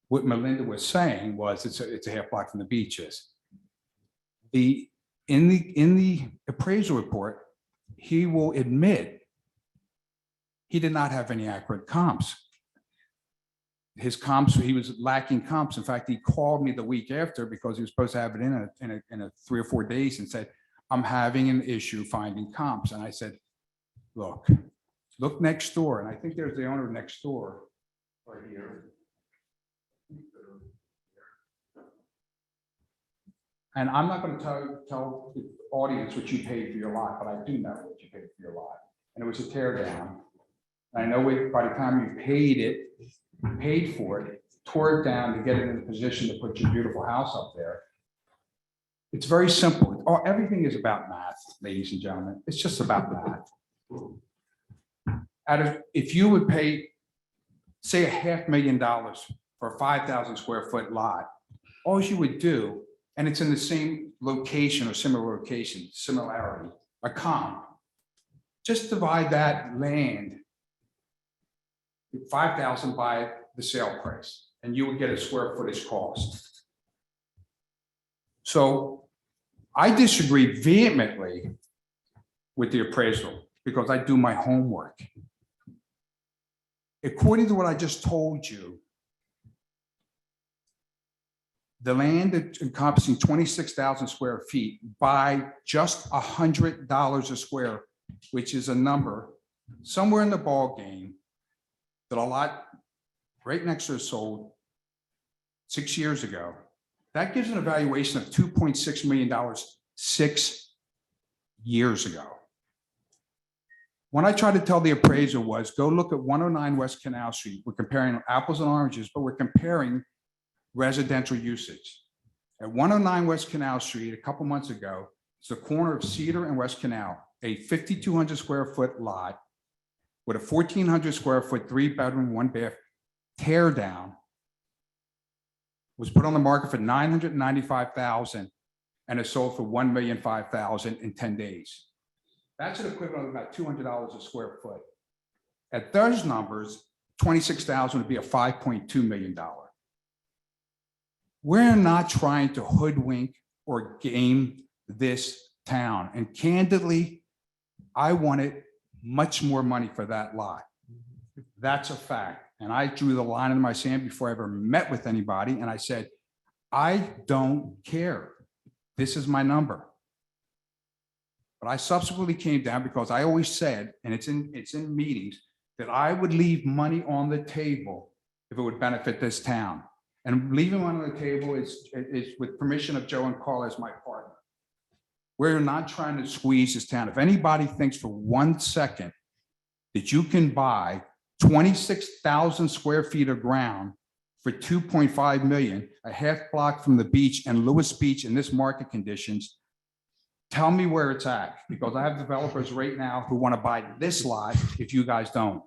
What Melinda was saying was it's a half block from the beaches. In the appraisal report, he will admit he did not have any accurate comps. His comps, he was lacking comps. In fact, he called me the week after because he was supposed to have it in a 3 or 4 days and said, I'm having an issue finding comps. And I said, look next door. And I think there's the owner next door right here. And I'm not going to tell the audience what you paid for your lot, but I do know what you paid for your lot. And it was a tear down. I know by the time you paid for it, tore it down to get it in a position to put your beautiful house up there. It's very simple. Everything is about math, ladies and gentlemen. It's just about math. If you would pay, say, $500,000 for a 5,000 square foot lot, all you would do, and it's in the same location or similar location, similarity, a comp, just divide that land 5,000 by the sale price, and you would get a square footage cost. So I disagree vehemently with the appraisal because I do my homework. According to what I just told you, the land encompassing 26,000 square feet by just $100 a square, which is a number somewhere in the ball game that a lot right next to it sold 6 years ago. That gives an evaluation of $2.6 million 6 years ago. When I tried to tell the appraiser was, go look at 109 West Canal Street. We're comparing apples and oranges, but we're comparing residential usage. At 109 West Canal Street, a couple months ago, it's the corner of Cedar and West Canal, a 5,200 square foot lot with a 1,400 square foot, 3-bedroom, 1-bath tear down, was put on the market for $995,000 and it sold for $1,005,000 in 10 days. That's an equivalent of about $200 a square foot. At those numbers, $26,000 would be a $5.2 million. We're not trying to hoodwink or game this town. And candidly, I wanted much more money for that lot. That's a fact. And I drew the line in my sand before I ever met with anybody. And I said, I don't care. This is my number. But I subsequently came down because I always said, and it's in meetings, that I would leave money on the table if it would benefit this town. And leaving money on the table is with permission of Joe and Carl as my partner. We're not trying to squeeze this town. If anybody thinks for 1 second that you can buy 26,000 square feet of ground for $2.5 million, a half block from the beach and Lewis Beach in this market conditions, tell me where it's at, because I have developers right now who want to buy this lot if you guys don't.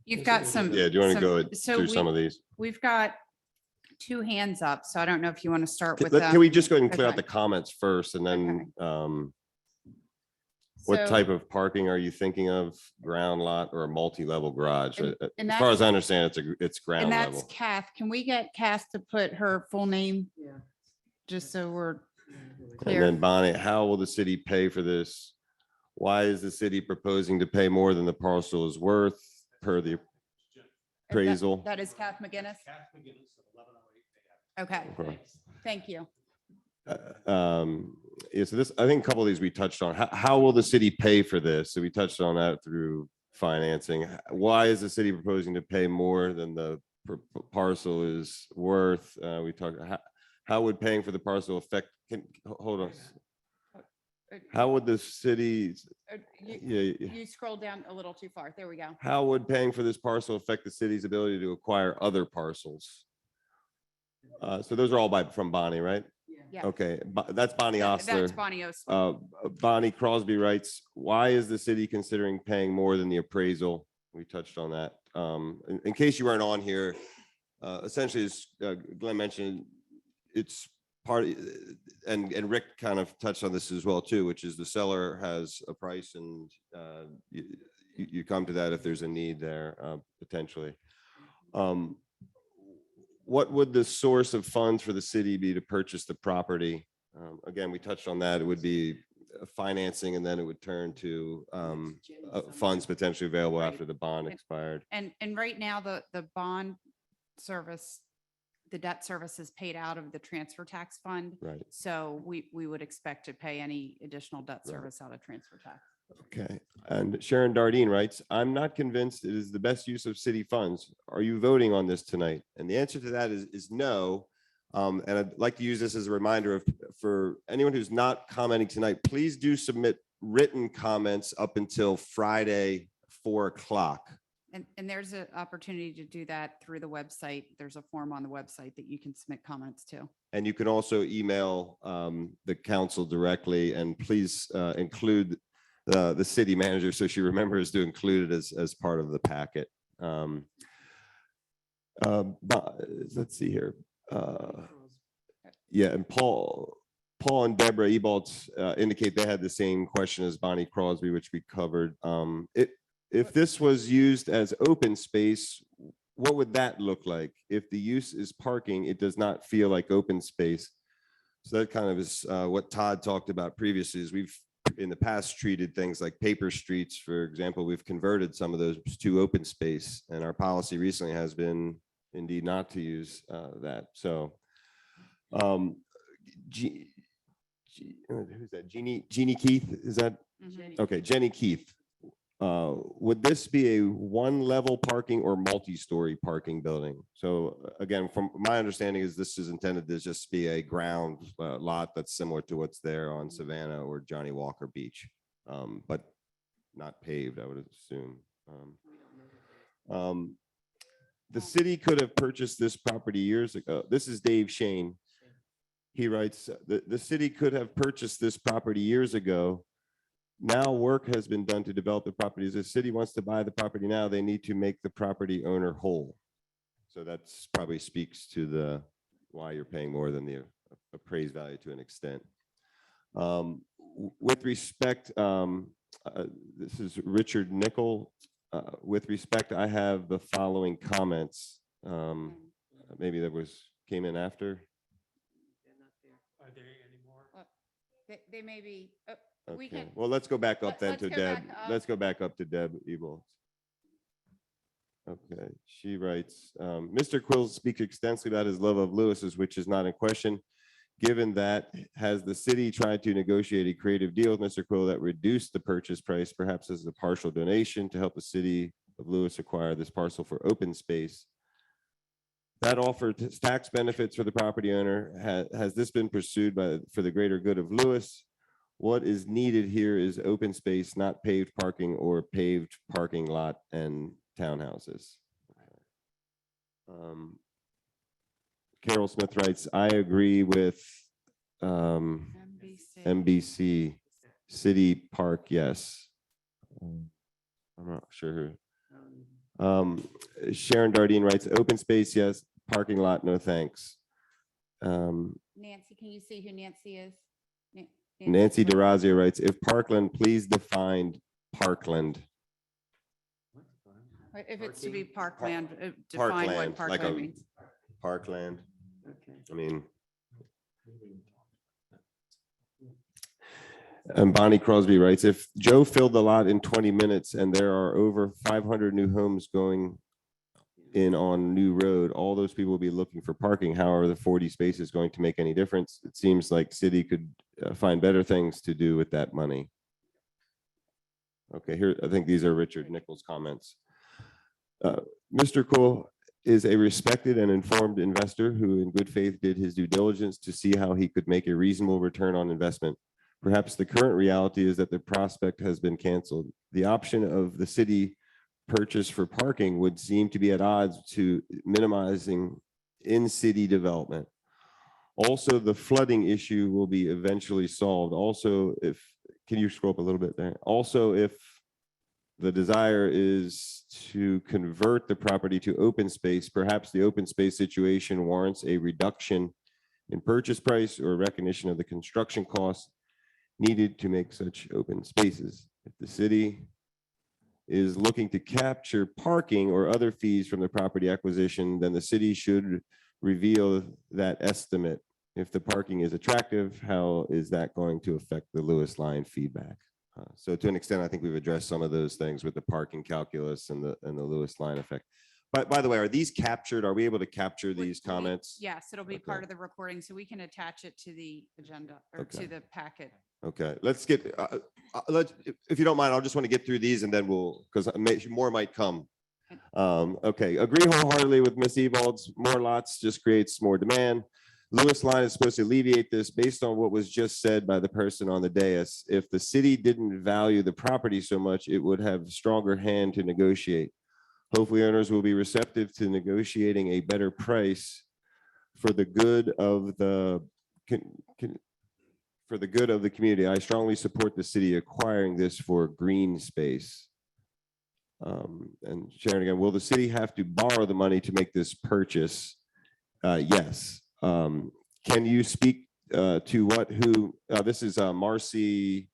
You've got some. Yeah, do you want to go so through some of these? We've got two hands up, so I don't know if you want to start with. Can we just go ahead and clear out Okay. the comments first and then, what So- type of parking are you thinking of? Ground lot or a multi-level garage? And As far that's- as I understand, it's ground And that's level. Kath. Can we get Kath to put her full name? Yeah. Just so we're And clear. then Bonnie, how will the city pay for this? Why is the city proposing to pay more than the parcel is worth per the appraisal? That is Kath McGinnis? Okay, Okay. thank you. Yeah, so this, I think a couple of these we touched on. How will the city pay for this? So we touched on that through financing. Why is the city proposing to pay more than the parcel is worth? We talked, how would paying for the parcel affect, hold on. How would the city, yeah, You scroll down a little too far. There we go. how would paying for this parcel affect the city's ability to acquire other parcels? So those are all from Bonnie, right? Yeah. Okay, that's Bonnie Osler. That's Bonnie Osler. Bonnie Crosby writes, why is the city considering paying more than the appraisal? We touched on that. In case you weren't on here, essentially, as Glenn mentioned, it's part, and Rick kind of touched on this as well too, which is the seller has a price and you come to that if there's a need there, potentially. What would the source of funds for the city be to purchase the property? Again, we touched on that. It would be financing and then it would turn to funds potentially available after the bond expired. And right now, the bond service, the debt service is paid out of the transfer tax fund. Right. So we would expect to pay any additional debt service out of transfer tax. Okay, and Sharon Dardine writes, I'm not convinced it is the best use of city funds. Are you voting on this tonight? And the answer to that is no. And I'd like to use this as a reminder for anyone who's not commenting tonight, please do submit written comments up until Friday, 4 o'clock. And there's an opportunity to do that through the website. There's a form on the website that you can submit comments to. And you can also email the council directly, and please include the city manager so she remembers to include it as part of the packet. Let's see here. Yeah, and Paul and Deborah Ebaltz indicate they had the same question as Bonnie Crosby, which we covered. If this was used as open space, what would that look like? If the use is parking, it does not feel like open space. So that kind of is what Todd talked about previously, is we've in the past treated things like paper streets, for example. We've converted some of those to open space, and our policy recently has been indeed not to use that. So who's that? Jeannie Keith, is that? Okay, Jenny Keith. Would this be a one-level parking or multi-story parking building? So again, from my understanding is this is intended to just be a ground lot that's similar to what's there on Savannah or Johnny Walker Beach, but not paved, I would assume. The city could have purchased this property years ago. This is Dave Shane. He writes, the city could have purchased this property years ago. Now work has been done to develop the property. If the city wants to buy the property now, they need to make the property owner whole. So that's probably speaks to the why you're paying more than the appraised value to an extent. With respect, this is Richard Nichols. With respect, I have the following comments. Maybe that came in after. Are there any more? They may be. We Okay, can. well, let's go back up then Let's to go Deb. back up. Let's go back up to Deb Ebel. Okay, she writes, Mr. Quill speaks extensively about his love of Lewis's, which is not in question. Given that, has the city tried to negotiate a creative deal with Mr. Quill that reduced the purchase price, perhaps as a partial donation to help the city of Lewis acquire this parcel for open space? That offered tax benefits for the property owner. Has this been pursued for the greater good of Lewis? What is needed here is open space, not paved parking or paved parking lot and townhouses. Carol Smith writes, I agree with MBC. City Park, yes. I'm not sure. Sharon Dardine writes, open space, yes. parking lot, no thanks. Nancy, can you see who Nancy is? Nancy DeRazio writes, if Parkland, please define Parkland. If it's to be parkland, define what Parkland, like parkland a means. parkland. Okay. I mean. And Bonnie Crosby writes, if Joe filled the lot in 20 minutes and there are over 500 new homes going in on New Road, all those people will be looking for parking. How are the 40 spaces going to make any difference? It seems like city could find better things to do with that money. Okay, here, I think these are Richard Nichols' comments. Mr. Cool is a respected and informed investor who in good faith did his due diligence to see how he could make a reasonable return on investment. Perhaps the current reality is that the prospect has been canceled. The option of the city purchase for parking would seem to be at odds to minimizing in-city development. Also, the flooding issue will be eventually solved. Also, can you scroll up a little bit there? Also, if the desire is to convert the property to open space, perhaps the open space situation warrants a reduction in purchase price or recognition of the construction costs needed to make such open spaces. If the city is looking to capture parking or other fees from the property acquisition, then the city should reveal that estimate. If the parking is attractive, how is that going to affect the Lewis line feedback? So to an extent, I think we've addressed some of those things with the parking calculus and the Lewis line effect. But by the way, are these captured? Are we able to capture these comments? Yes, it'll be Okay. part of the recording, so we can attach it to the agenda or Okay. to the packet. Okay, let's get, if you don't mind, I'll just want to get through these and then we'll, because more might come. Okay, agree wholeheartedly with Ms. Evalds. More lots just creates more demand. Lewis line is supposed to alleviate this based on what was just said by the person on the dais. If the city didn't value the property so much, it would have stronger hand to negotiate. Hopefully owners will be receptive to negotiating a better price for the good of the community. I strongly support the city acquiring this for green space. And Sharon again, will the city have to borrow the money to make this purchase? Yes. Can you speak to this is Marcy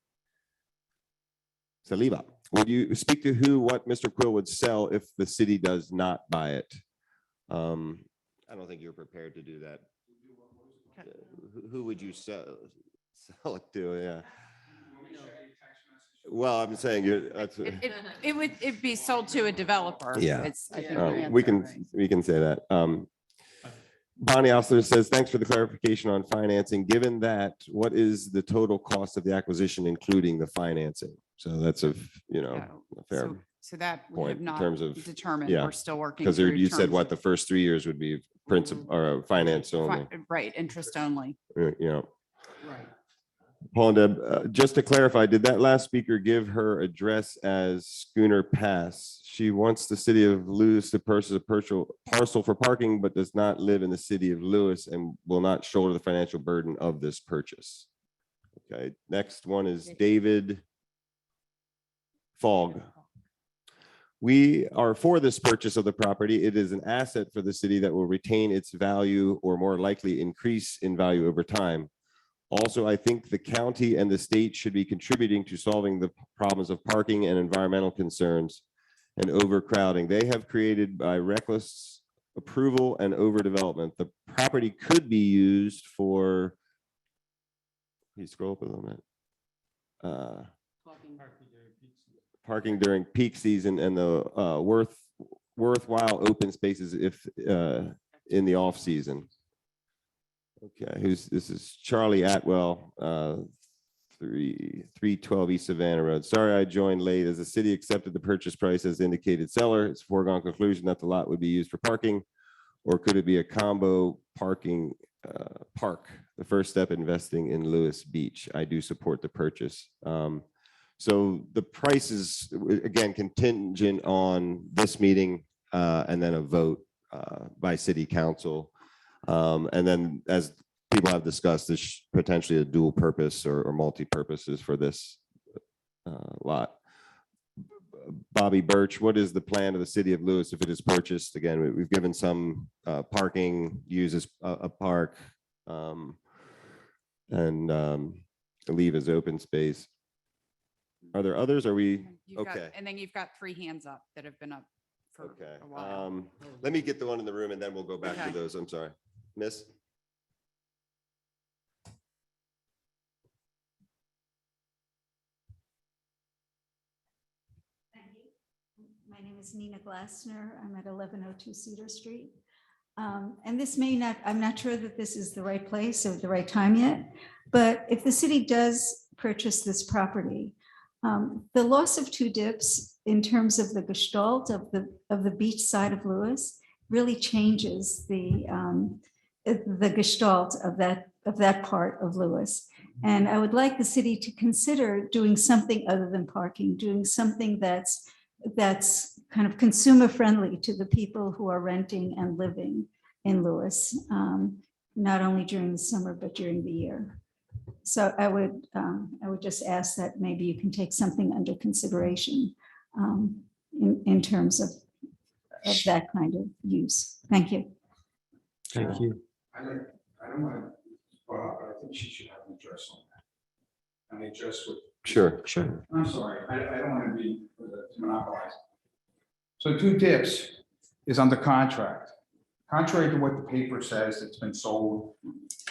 Saliba. Would you speak to what Mr. Quill would sell if the city does not buy it? I don't think you're prepared to do that. Who would you sell it to? Yeah. Well, I'm saying It'd be sold to a developer. Yeah. I think the answer, we right? can say that. Bonnie Osler says, thanks for the clarification on financing. Given that, what is the total cost of the acquisition, including the financing? So that's a fair So that we point have in not terms of determined. yeah, We're still working. because through you said terms what of- the first 3 years would be principal or finance only. Right, interest only. Yeah. Right. Paul and Deb, just to clarify, did that last speaker give her address as Schooner Pass? She wants the city of Lewis to purchase a parcel for parking, but does not live in the city of Lewis and will not shoulder the financial burden of this purchase. Okay, next one is David Fogg. We are for this purchase of the property. It is an asset for the city that will retain its value or more likely increase in value over time. Also, I think the county and the state should be contributing to solving the problems of parking and environmental concerns and overcrowding they have created by reckless approval and overdevelopment. The property could be used for, can you scroll up a little bit? Parking during peak season and the worthwhile open spaces if in the off season. Okay, this is Charlie Atwell, 312 East Savannah Road. Sorry I joined late. As the city accepted the purchase price as indicated seller, it's a foregone conclusion that the lot would be used for parking, or could it be a combo parking park? The first step, investing in Lewis Beach. I do support the purchase. So the price is, again, contingent on this meeting and then a vote by city council. And then as people have discussed, there's potentially a dual purpose or multi-purposes for this lot. Bobby Birch, what is the plan of the city of Lewis if it is purchased? Again, we've given some parking, uses a park, and leave as open space. Are there others? Are we? You've got- Okay. And then you've got 3 hands up that have been up for Okay. a while. Let me get the one in the room and then we'll go back to Okay. those. I'm sorry. Miss? My name is Nina Glassner. I'm at 1102 Cedar Street. And this may not, I'm not sure that this is the right place or the right time yet, but if the city does purchase this property, the loss of 2 dips in terms of the gestalt of the beach side of Lewis really changes the gestalt of that part of Lewis. And I would like the city to consider doing something other than parking, doing something that's kind of consumer friendly to the people who are renting and living in Lewis, not only during the summer, but during the year. So I would just ask that maybe you can take something under consideration in terms of that kind of use. Thank you. Thank you. I don't want to, but I think she should have an address on that. And address with. Sure. Sure. I'm sorry, I don't want to be monopolized. So 2 dips is under contract. Contrary to what the paper says, it's been sold.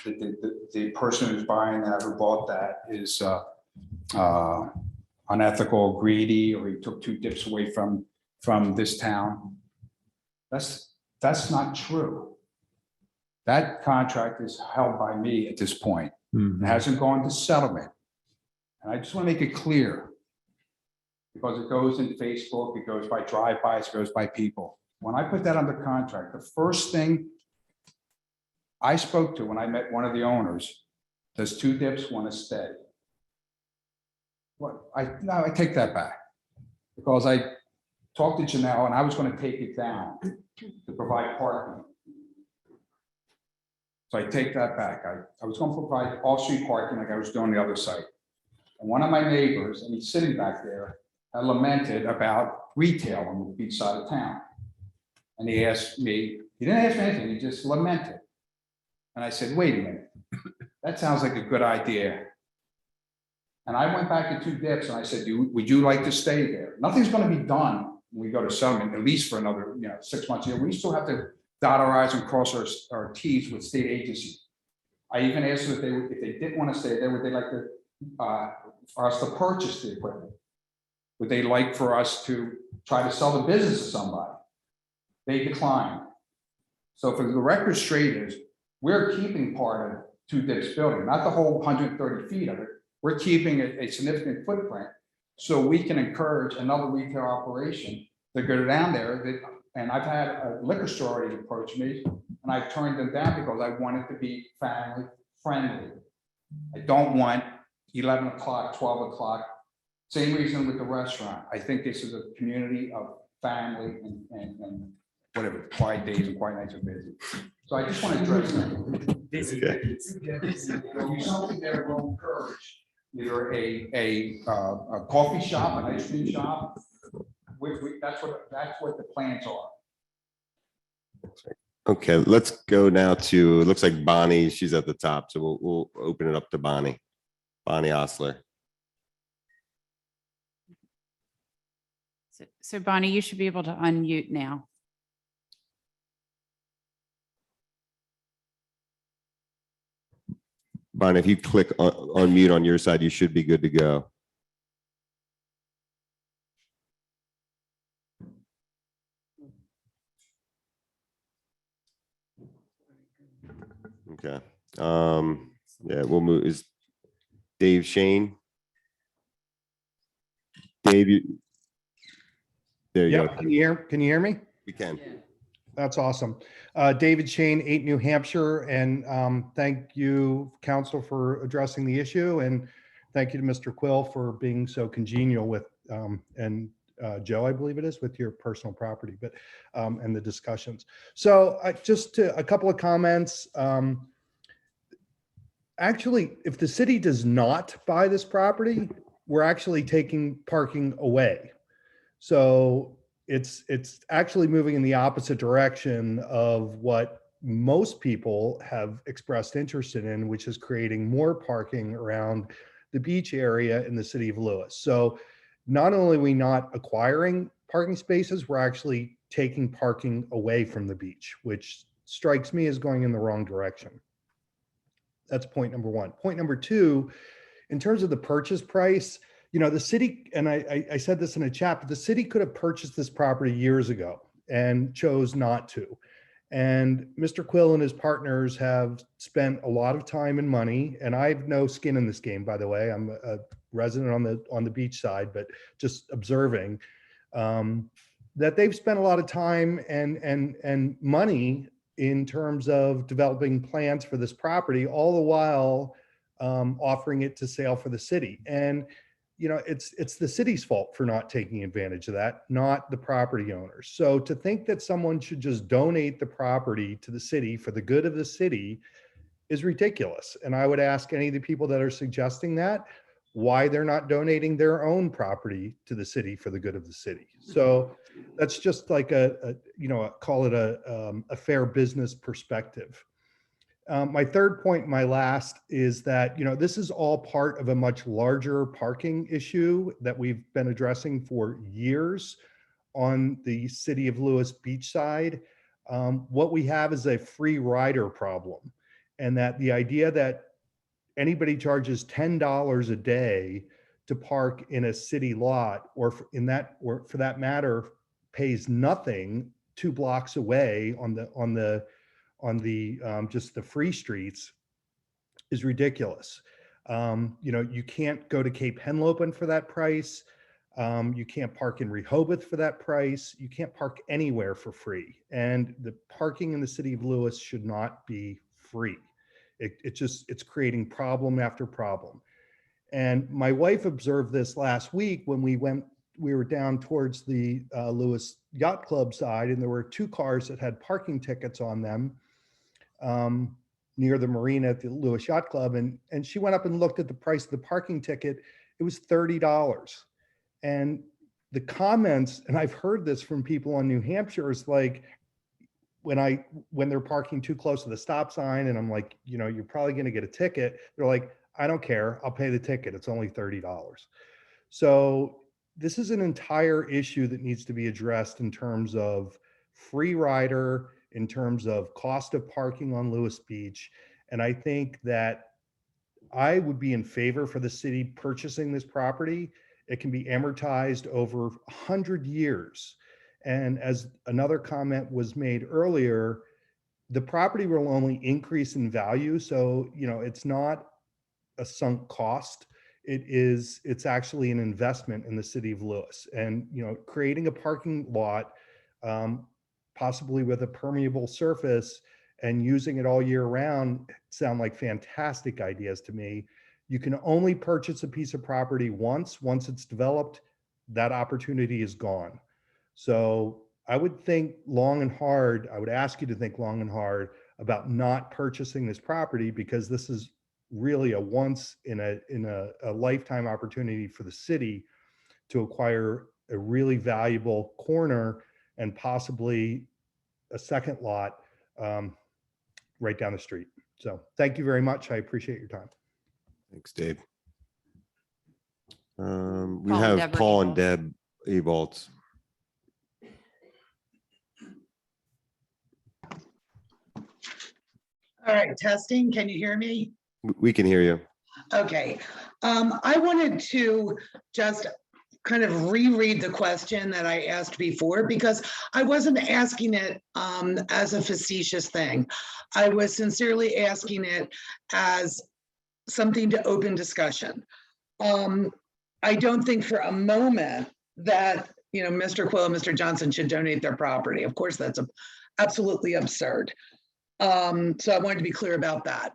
The person who's buying that, who bought that, is unethical, greedy, or he took 2 dips away from this town. That's not true. That contract is held by me at this point. It hasn't gone to settlement. And I just want to make it clear, because it goes in Facebook, it goes by drive-bys, it goes by people. When I put that under contract, the first thing I spoke to when I met one of the owners, does 2 dips want to stay? What? No, I take that back, because I talked to Janelle and I was going to take it down to provide parking. So I take that back. I was going to provide off-street parking like I was doing the other site. And one of my neighbors, and he's sitting back there, had lamented about retail on the beach side of town. And he asked me, he didn't ask me anything, he just lamented. And I said, wait a minute, that sounds like a good idea. And I went back to 2 dips and I said, would you like to stay there? Nothing's going to be done when we go to settlement, at least for another 6 months here. We still have to dot our i's and cross our t's with state agencies. I even asked them if they didn't want to stay there, would they like to for us to purchase the equipment? Would they like for us to try to sell the business to somebody? They declined. So for the record straight is, we're keeping part of 2 dips building, not the whole 130 feet of it. We're keeping a significant footprint so we can encourage another retail operation to go down there. And I've had a liquor store already approach me, and I've turned them down because I want it to be family friendly. I don't want 11 o'clock, 12 o'clock. Same reason with the restaurant. I think this is a community of family and whatever, quiet days and quiet nights are busy. So I just want to address that. There'll be something there will encourage either a coffee shop, an ice cream shop. That's what the plans are. Okay, let's go now to, it looks like Bonnie, she's at the top, so we'll open it up to Bonnie. Bonnie Osler. So Bonnie, you should be able to unmute now. Bonnie, if you click on mute on your side, you should be good to go. Okay. Yeah, we'll move. Is Dave Shane? Dave, there you Yeah, go. can you hear me? We can. That's awesome. David Shane, 8 New Hampshire, and thank you, council, for addressing the issue, and thank you to Mr. Quill for being so congenial with, and Joe, I believe it is, with your personal property, but and the discussions. So just a couple of comments. Actually, if the city does not buy this property, we're actually taking parking away. So it's actually moving in the opposite direction of what most people have expressed interest in, which is creating more parking around the beach area in the city of Lewis. So not only are we not acquiring parking spaces, we're actually taking parking away from the beach, which strikes me as going in the wrong direction. That's point number one. Point number two, in terms of the purchase price, the city, and I said this in a chat, but the city could have purchased this property years ago and chose not to. And Mr. Quill and his partners have spent a lot of time and money, and I have no skin in this game, by the way. I'm a resident on the beach side, but just observing that they've spent a lot of time and money in terms of developing plans for this property, all the while offering it to sale for the city. And it's the city's fault for not taking advantage of that, not the property owners. So to think that someone should just donate the property to the city for the good of the city is ridiculous. And I would ask any of the people that are suggesting that why they're not donating their own property to the city for the good of the city. So that's just like call it a fair business perspective. My third point, my last, is that, this is all part of a much larger parking issue that we've been addressing for years on the city of Lewis beach side. What we have is a free rider problem, and that the idea that anybody charges $10 a day to park in a city lot, or for that matter, pays nothing 2 blocks away on just the free streets, is ridiculous. You can't go to Cape Henlopen for that price. You can't park in Rehoboth for that price. You can't park anywhere for free. And the parking in the city of Lewis should not be free. It's creating problem after problem. And my wife observed this last week when we were down towards the Lewis Yacht Club side, and there were 2 cars that had parking tickets on them near the marina at the Lewis Yacht Club. And she went up and looked at the price of the parking ticket. It was $30. And the comments, and I've heard this from people on New Hampshire, is like, when they're parking too close to the stop sign, and I'm like, you're probably going to get a ticket. They're like, I don't care. I'll pay the ticket. It's only $30. So this is an entire issue that needs to be addressed in terms of free rider, in terms of cost of parking on Lewis Beach. And I think that I would be in favor for the city purchasing this property. It can be amortized over 100 years. And as another comment was made earlier, the property will only increase in value. So, it's not a sunk cost. It's actually an investment in the city of Lewis. And, creating a parking lot, possibly with a permeable surface and using it all year round, sound like fantastic ideas to me. You can only purchase a piece of property once it's developed, that opportunity is gone. So I would think long and hard. I would ask you to think long and hard about not purchasing this property, because this is really a once in a lifetime opportunity for the city to acquire a really valuable corner and possibly a second lot right down the street. So thank you very much. I appreciate your time. Thanks, Dave. We Paul and have Deborah Paul and Ebalds. Deb Ebalds. All right, testing. Can you hear me? We can hear you. Okay. I wanted to just kind of reread the question that I asked before, because I wasn't asking it as a facetious thing. I was sincerely asking it as something to open discussion. I don't think for a moment that, Mr. Quill and Mr. Johnson should donate their property. Of course, that's absolutely absurd. So I wanted to be clear about that.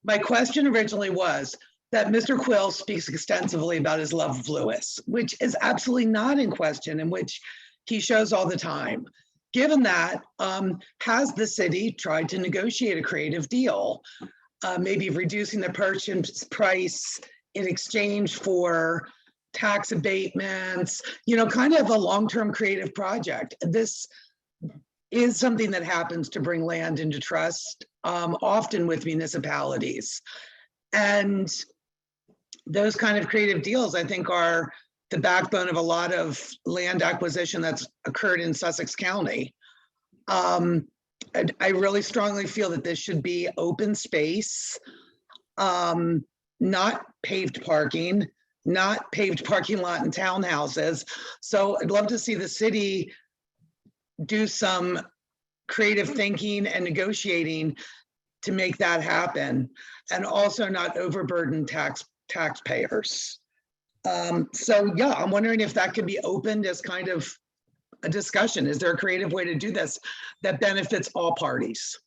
My question originally was that Mr. Quill speaks extensively about his love of Lewis, which is absolutely not in question, and which he shows all the time. Given that, has the city tried to negotiate a creative deal, maybe reducing the purchase price in exchange for tax abatements, you know, kind of a long-term creative project. This is something that happens to bring land into trust, often with municipalities. And those kind of creative deals, I think, are the backbone of a lot of land acquisition that's occurred in Sussex County. I really strongly feel that this should be open space, not paved parking, not paved parking lot and townhouses. So I'd love to see the city do some creative thinking and negotiating to make that happen, and also not overburden taxpayers. So yeah, I'm wondering if that could be opened as kind of a discussion. Is there a creative way to do this that benefits all parties?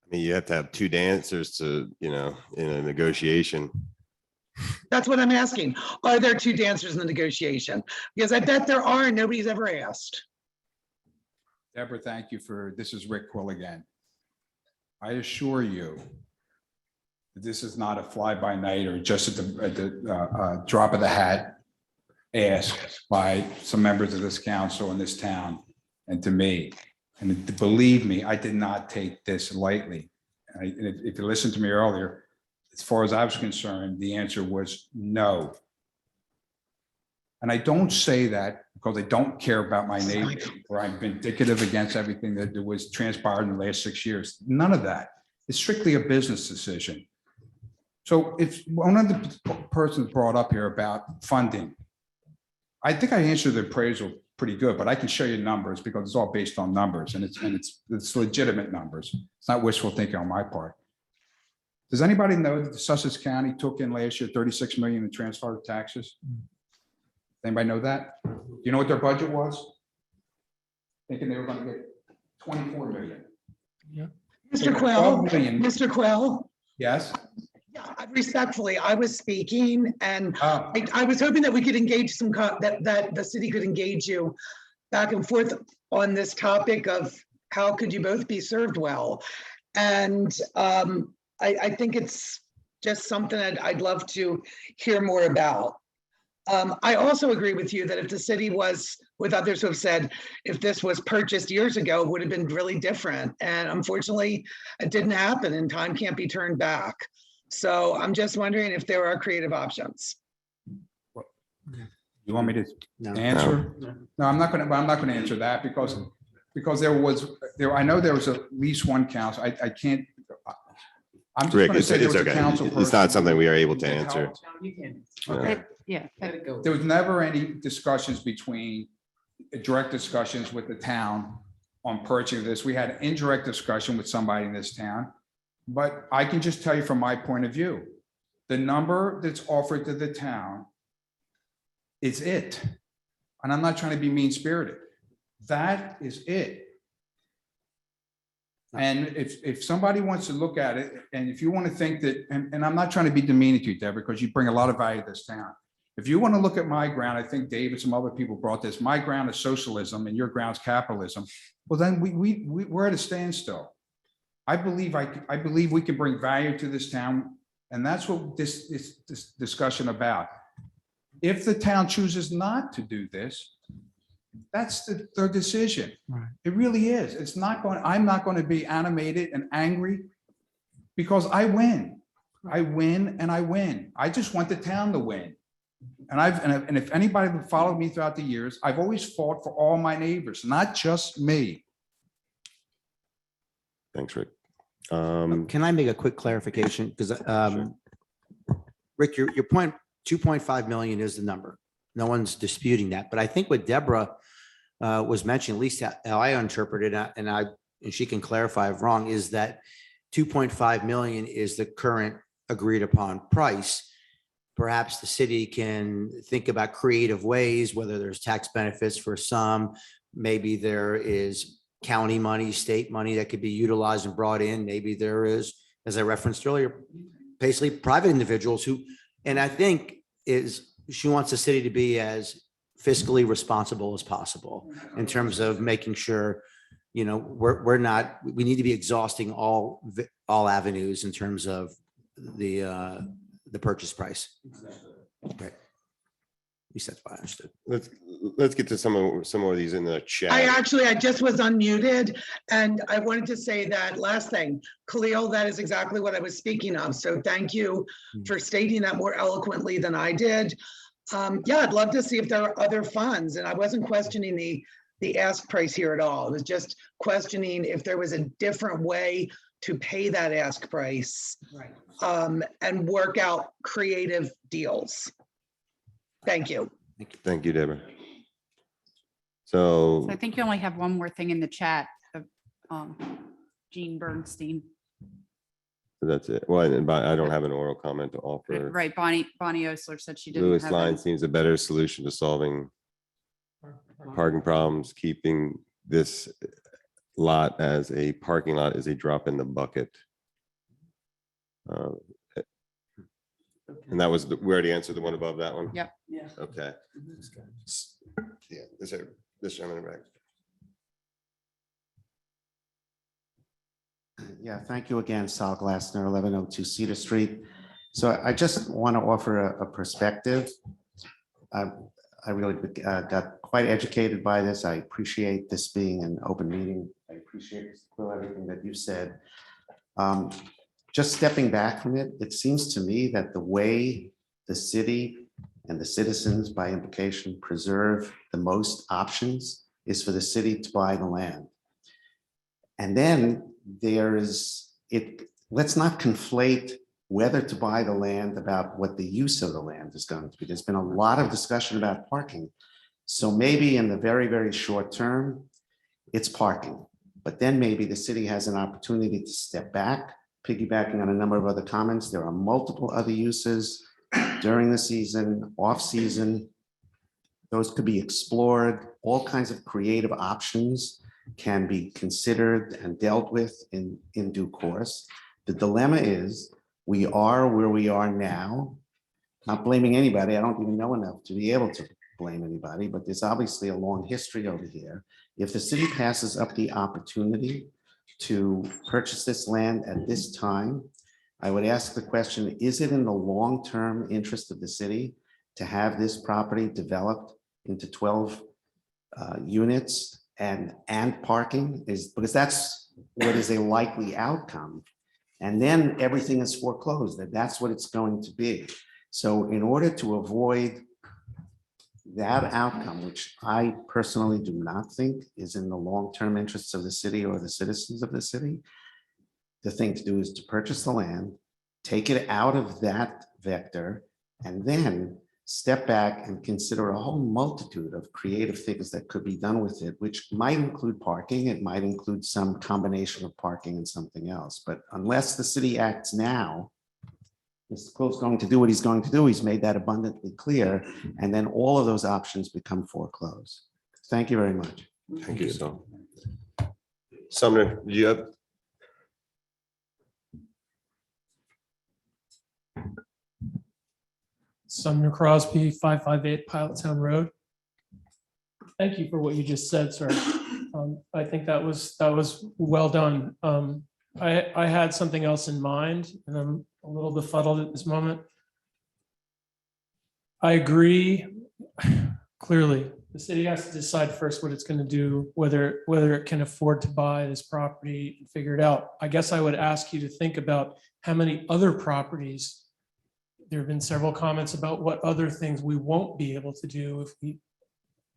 I mean, you have to have two dancers to, you know, in a negotiation. That's what I'm asking. Are there two dancers in the negotiation? Because I bet there are, and nobody's ever asked. Deborah, thank you this is Rick Quill again. I assure you that this is not a fly-by-night or just at the drop of the hat ask by some members of this council in this town and to me. And believe me, I did not take this lightly. If you listened to me earlier, as far as I was concerned, the answer was no. And I don't say that because I don't care about my neighbor or I'm vindictive against everything that was transpired in the last 6 years. None of that. It's strictly a business decision. So if one of the persons brought up here about funding, I think I answered the appraisal pretty good, but I can show you numbers because it's all based on numbers and it's legitimate numbers. It's not wishful thinking on my part. Does anybody know that the Sussex County took in last year 36 million in transfer taxes? Anybody know that? Do you know what their budget was? Thinking they were going to get 24 million. Yeah. Mr. Quill, million. Mr. Quill. Yes. Yeah, respectfully, I was speaking and I was hoping that we could engage that the city could engage you back and forth on this topic of how could you both be served well. And I think it's just something I'd love to hear more about. I also agree with you that if the city was, with others who have said, if this was purchased years ago, it would have been really different. And unfortunately, it didn't happen and time can't be turned back. So I'm just wondering if there are creative options. You want me to answer? No, I'm not going to answer that because I know there was at least one council. I can't. I'm just Rick, going to say there was a okay. council It's not person something we are able to answer. Okay. Yeah. There was never any discussions direct discussions with the town on purchasing this. We had an indirect discussion with somebody in this town, but I can just tell you from my point of view, the number that's offered to the town is it. And I'm not trying to be mean-spirited. That is it. And if somebody wants to look at it, and if you want to think that, and I'm not trying to be demeaning to you, Deborah, because you bring a lot of value to this town. If you want to look at my ground, I think David, some other people brought this, my ground is socialism and your ground's capitalism. Well, then we're at a standstill. I believe we can bring value to this town. And that's what this discussion about. If the town chooses not to do this, that's their decision. Right. It really is. I'm not going to be animated and angry because I win. I win and I win. I just want the town to win. And if anybody would follow me throughout the years, I've always fought for all my neighbors, not just me. Thanks, Rick. Can I make a quick clarification? Because Rick, your point, 2.5 million is the number. No one's disputing that. But I think what Deborah was mentioning, at least how I interpreted it, and she can clarify if wrong, is that 2.5 million is the current agreed upon price. Perhaps the city can think about creative ways, whether there's tax benefits for some, maybe there is county money, state money that could be utilized and brought in. Maybe there is, as I referenced earlier, basically private individuals who, and I think she wants the city to be as fiscally responsible as possible in terms of making sure, we need to be exhausting all avenues in terms of the the purchase price. Right. You said, I understood. Let's get to some more of these in the chat. I just was unmuted and I wanted to say that last thing, Khalil, that is exactly what I was speaking of. So thank you for stating that more eloquently than I did. Yeah, I'd love to see if there are other funds, and I wasn't questioning the ask price here at all. I was just questioning if there was a different way to pay that ask price, and work out creative deals. Thank you. Thank you, Deborah. So So I think you only have one more thing in the chat of Jean Bernstein. that's it. Well, and I don't have an oral comment to offer. Right, Bonnie Osler said she didn't Lewis have line any. seems a better solution to solving parking problems. Keeping this lot as a parking lot is a drop in the bucket. And that was, we already answered the one above that one? Yep. Yeah. Okay. Yeah, this gentleman back. Yeah, thank you again, Sal Glassner, 1102 Cedar Street. So I just want to offer a perspective. I really got quite educated by this. I appreciate this being an open meeting. I appreciate everything that you said. Just stepping back from it, it seems to me that the way the city and the citizens, by implication, preserve the most options is for the city to buy the land. And then there is let's not conflate whether to buy the land about what the use of the land is going to be. There's been a lot of discussion about parking. So maybe in the very, very short term, it's parking. But then maybe the city has an opportunity to step back, piggybacking on a number of other comments. There are multiple other uses during the season, off season. Those could be explored. All kinds of creative options can be considered and dealt with in due course. The dilemma is we are where we are now, not blaming anybody. I don't even know enough to be able to blame anybody, but there's obviously a long history over here. If the city passes up the opportunity to purchase this land at this time, I would ask the question, is it in the long-term interest of the city to have this property developed into 12 units and parking? Because that's what is a likely outcome. And then everything is foreclosed, that's what it's going to be. So in order to avoid that outcome, which I personally do not think is in the long-term interests of the city or the citizens of the city, the thing to do is to purchase the land, take it out of that vector, and then step back and consider a whole multitude of creative things that could be done with it, which might include parking. It might include some combination of parking and something else. But unless the city acts now, Mr. Quill's going to do what he's going to do. He's made that abundantly clear. And then all of those options become foreclosed. Thank you very much. Thank you, Saul. Sumner, do you have? Sumner Crosby, 558 Pilottown Road. Thank you for what you just said, sir. I think that was well done. I had something else in mind, and I'm a little befuddled at this moment. I agree. Clearly, the city has to decide first what it's going to do, whether it can afford to buy this property and figure it out. I guess I would ask you to think about how many other properties. There have been several comments about what other things we won't be able to do if we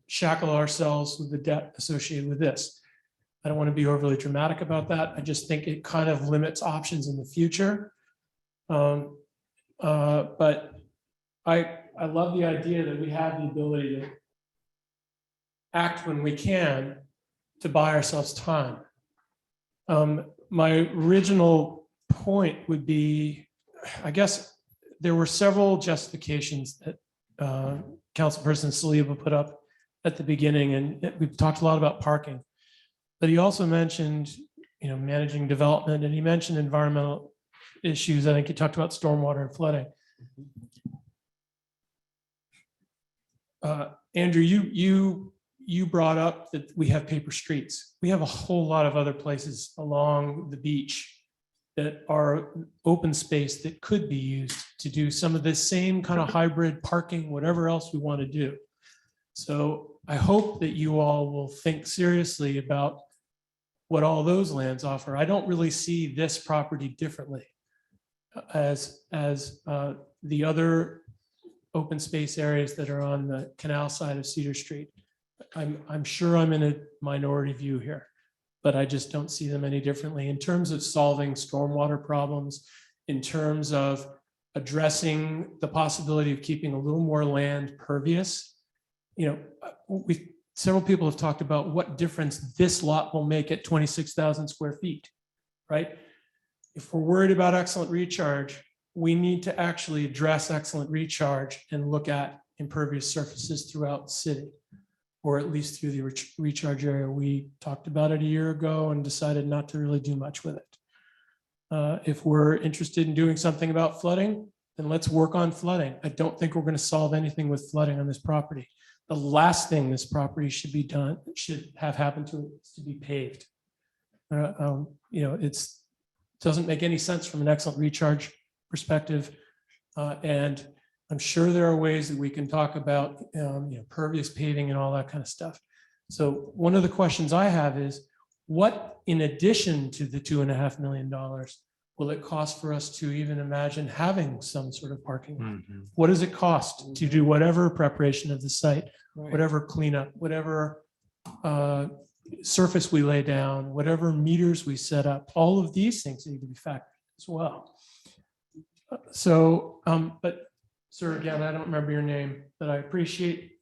shackle ourselves with the debt associated with this. I don't want to be overly dramatic about that. I just think it kind of limits options in the future. But I love the idea that we have the ability to act when we can to buy ourselves time. My original point would be, I guess, there were several justifications that Councilperson Saliba put up at the beginning, and we've talked a lot about parking. But he also mentioned, managing development, and he mentioned environmental issues. I think he talked about stormwater and flooding. Andrew, you brought up that we have paper streets. We have a whole lot of other places along the beach that are open space that could be used to do some of this same kind of hybrid parking, whatever else we want to do. So I hope that you all will think seriously about what all those lands offer. I don't really see this property differently as the other open space areas that are on the canal side of Cedar Street. I'm sure I'm in a minority view here, but I just don't see them any differently in terms of solving stormwater problems, in terms of addressing the possibility of keeping a little more land pervious. Several people have talked about what difference this lot will make at 26,000 square feet, right? If we're worried about excellent recharge, we need to actually address excellent recharge and look at impervious surfaces throughout the city, or at least through the recharge area. We talked about it a year ago and decided not to really do much with it. If we're interested in doing something about flooding, then let's work on flooding. I don't think we're going to solve anything with flooding on this property. The last thing this property should have happened to it is to be paved. It doesn't make any sense from an excellent recharge perspective. And I'm sure there are ways that we can talk about pervious paving and all that kind of stuff. So one of the questions I have is, what in addition to the $2.5 million will it cost for us to even imagine having some sort of parking lot? What does it cost to do whatever preparation of the site, whatever cleanup, whatever surface we lay down, whatever meters we set up? All of these things need to be factored as well. So, but sir, again, I don't remember your name, but I appreciate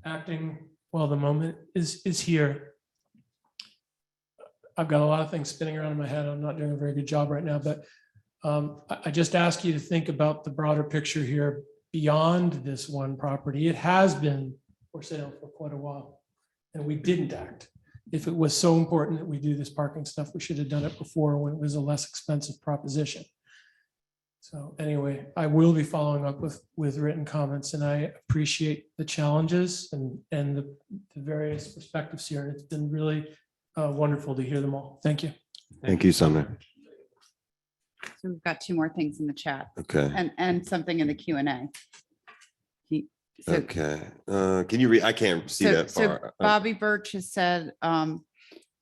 acting while the moment is here. I've got a lot of things spinning around in my head. I'm not doing a very good job right now, but I just ask you to think about the broader picture here beyond this one property. It has been for sale for quite a while, and we didn't act. If it was so important that we do this parking stuff, we should have done it before when it was a less expensive proposition. So anyway, I will be following up with written comments, and I appreciate the challenges and the various perspectives here. It's been really wonderful to hear them all. Thank you. Thank you, Sumner. So we've got two more things in the chat. Okay. And something in the Q&A. Okay. Can you read? I can't see that So far. Bobby Birch has said,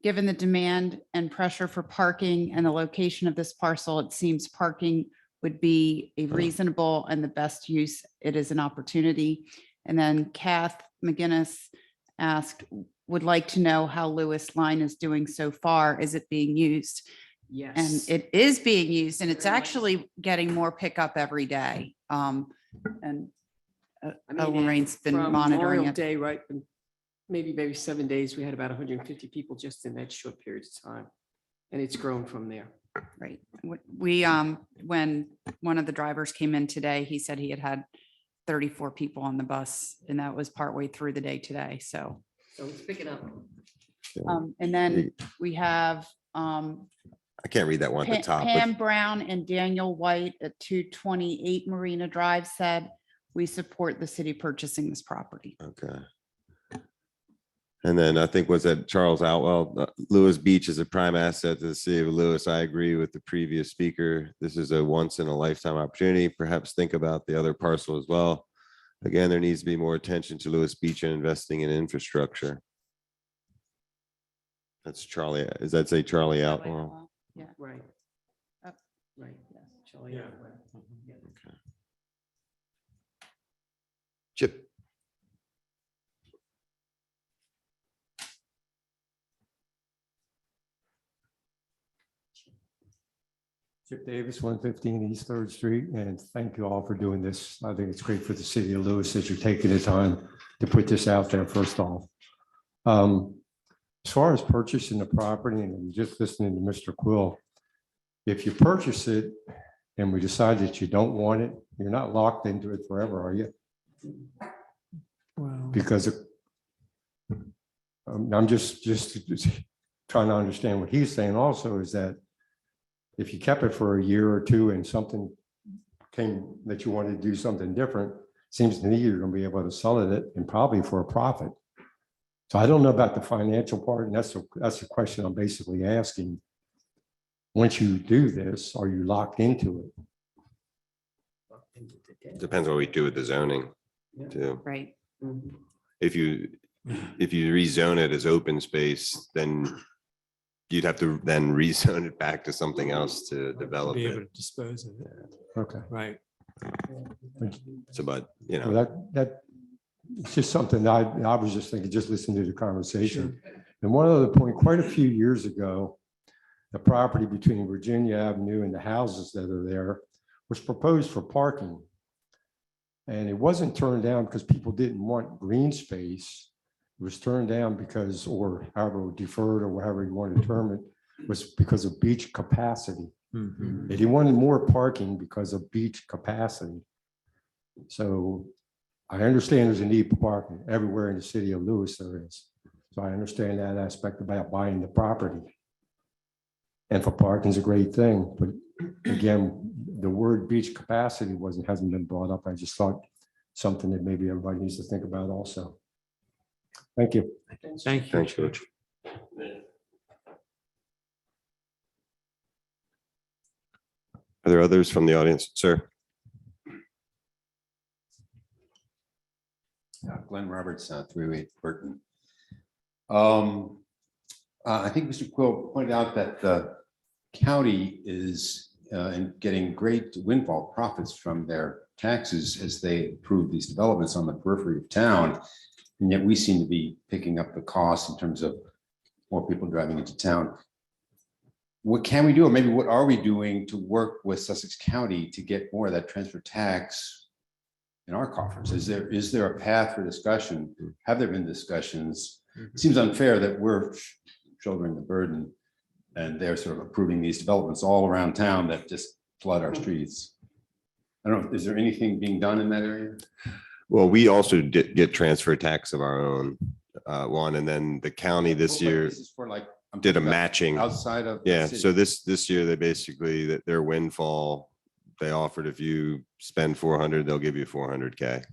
given the demand and pressure for parking and the location of this parcel, it seems parking would be a reasonable and the best use. It is an opportunity. And then Kath McGinnis asked, would like to know how Lewis Line is doing so far. Is it being used? Yes. And it is being used, and it's actually getting more pickup every day. And Lorraine's been from monitoring Memorial it. Day, right? and maybe 7 days, we had about 150 people just in that short period of time. And it's grown from there. Right. We, when one of the drivers came in today, he said he had 34 people on the bus, and that was partway through the day today. So it's picking up. and then we have I can't read that one at the top. but- Pam Brown and Daniel White at 228 Marina Drive said, we support the city purchasing this property. Okay. And then I think was that Charles Outwell, Lewis Beach is a prime asset to the city of Lewis. I agree with the previous speaker. This is a once in a lifetime opportunity. Perhaps think about the other parcel as well. Again, there needs to be more attention to Lewis Beach and investing in infrastructure. That's Charlie. Does that say Charlie Outwell? Yeah. Right. Right. Yes. Charlie. Yeah. Okay. Chip. Chip Davis, 115 East 3rd Street, and thank you all for doing this. I think it's great for the city of Lewis that you're taking the time to put this out there first off. As far as purchasing the property, and just listening to Mr. Quill, if you purchase it and we decide that you don't want it, you're not locked into it forever, are you? Well, Because I'm just trying to understand what he's saying also is that if you kept it for a year or two and something came that you wanted to do something different, seems to me you're going to be able to sell it and probably for a profit. So I don't know about the financial part, and that's the question I'm basically asking. once you do this, are you locked into it? Depends what we do with the zoning too. Right. If you rezone it as open space, then you'd have to then rezone it back to something else to develop Be able it. to dispose of it. Okay. Right. So, but, you Well, know, that, it's just something I was just thinking, just listening to the conversation. And one other point, quite a few years ago, the property between Virginia Avenue and the houses that are there was proposed for parking. And it wasn't turned down because people didn't want green space. It was turned down because, or however deferred or whatever you want to term it, was because of beach capacity. Mhm. And he wanted more parking because of beach capacity. So I understand there's a need for parking everywhere in the city of Lewis there is. So I understand that aspect about buying the property. And for parking is a great thing, but again, the word beach capacity hasn't been brought up. I just thought something that maybe everybody needs to think about also. Thank you. Thank you. thanks, Coach. Are there others from the audience, sir? Glenn Roberts, 308 Burton. I think Mr. Quill pointed out that the county is getting great windfall profits from their taxes as they approve these developments on the periphery of town. And yet we seem to be picking up the cost in terms of more people driving into town. What can we do, or maybe what are we doing to work with Sussex County to get more of that transfer tax in our coffers? Is there a path for discussion? Have there been discussions? It seems unfair that we're shouldering the burden and they're sort of approving these developments all around town that just flood our streets. I don't know, is there anything being done in that area? Well, we also did get transfer tax of our own one, and then the county this year This is for like, I'm did a talking about matching. outside of. the Yeah, city. so this year, they basically, that their windfall, they offered if you spend 400, they'll give you 400K.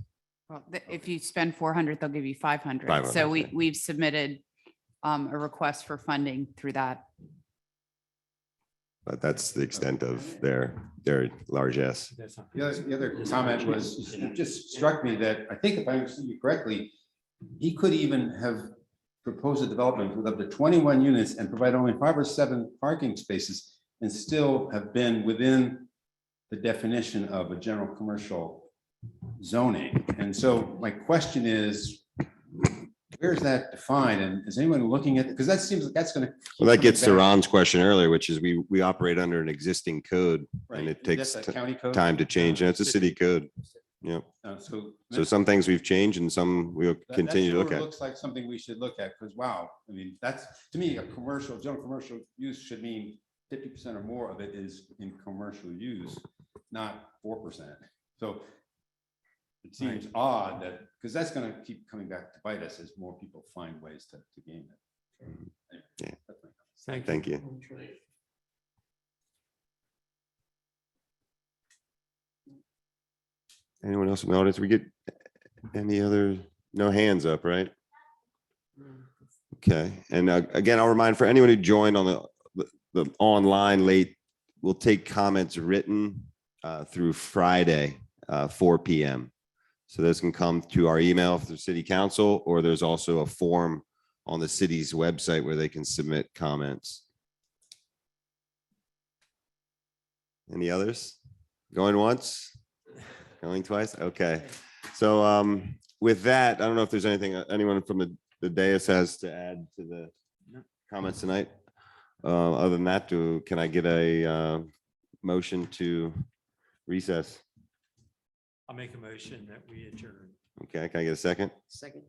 Well, if you spend 400, they'll give you 500. 500, So yeah. we've submitted a request for funding through that. But that's the extent of their largesse. The other comment was, it just struck me that, I think if I understood you correctly, he could even have proposed a development with up to 21 units and provide only 5 or 7 parking spaces and still have been within the definition of a general commercial zoning. And so my question is, where's that defined? And is anyone looking at, because that seems like that's going to. Well, that gets to Ron's question earlier, which is we operate under an existing code and it takes That's a county code? time to change. And it's a city code. Yep. So some things we've changed and some we'll continue to look That at. looks like something we should look at, because wow, I mean, that's, to me, a commercial, general commercial use should mean 50% or more of it is in commercial use, not 4%. So it seems odd that, because that's going to keep coming back to bite us as more people find ways to gain it. Anyway, Yeah. that's my comment. Thank you. Anyone else in the audience? We get any other, no hands up, right? Okay, and again, I'll remind for anyone who joined on the online late, we'll take comments written through Friday, 4 p.m. So those can come to our email for the city council, or there's also a form on the city's website where they can submit comments. Any others? Going once? Going twice? Okay. So with that, I don't know if there's anything anyone from the dais has to add to the comments tonight. Other than that, can I get a motion to recess? I'll make a motion that we adjourn. Okay, can I get a second? Second.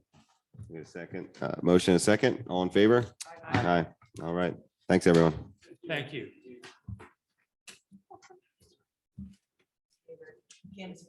Get a second. Motion and a second. All in favor? Aye. All right. Thanks, everyone. Thank you. Candace.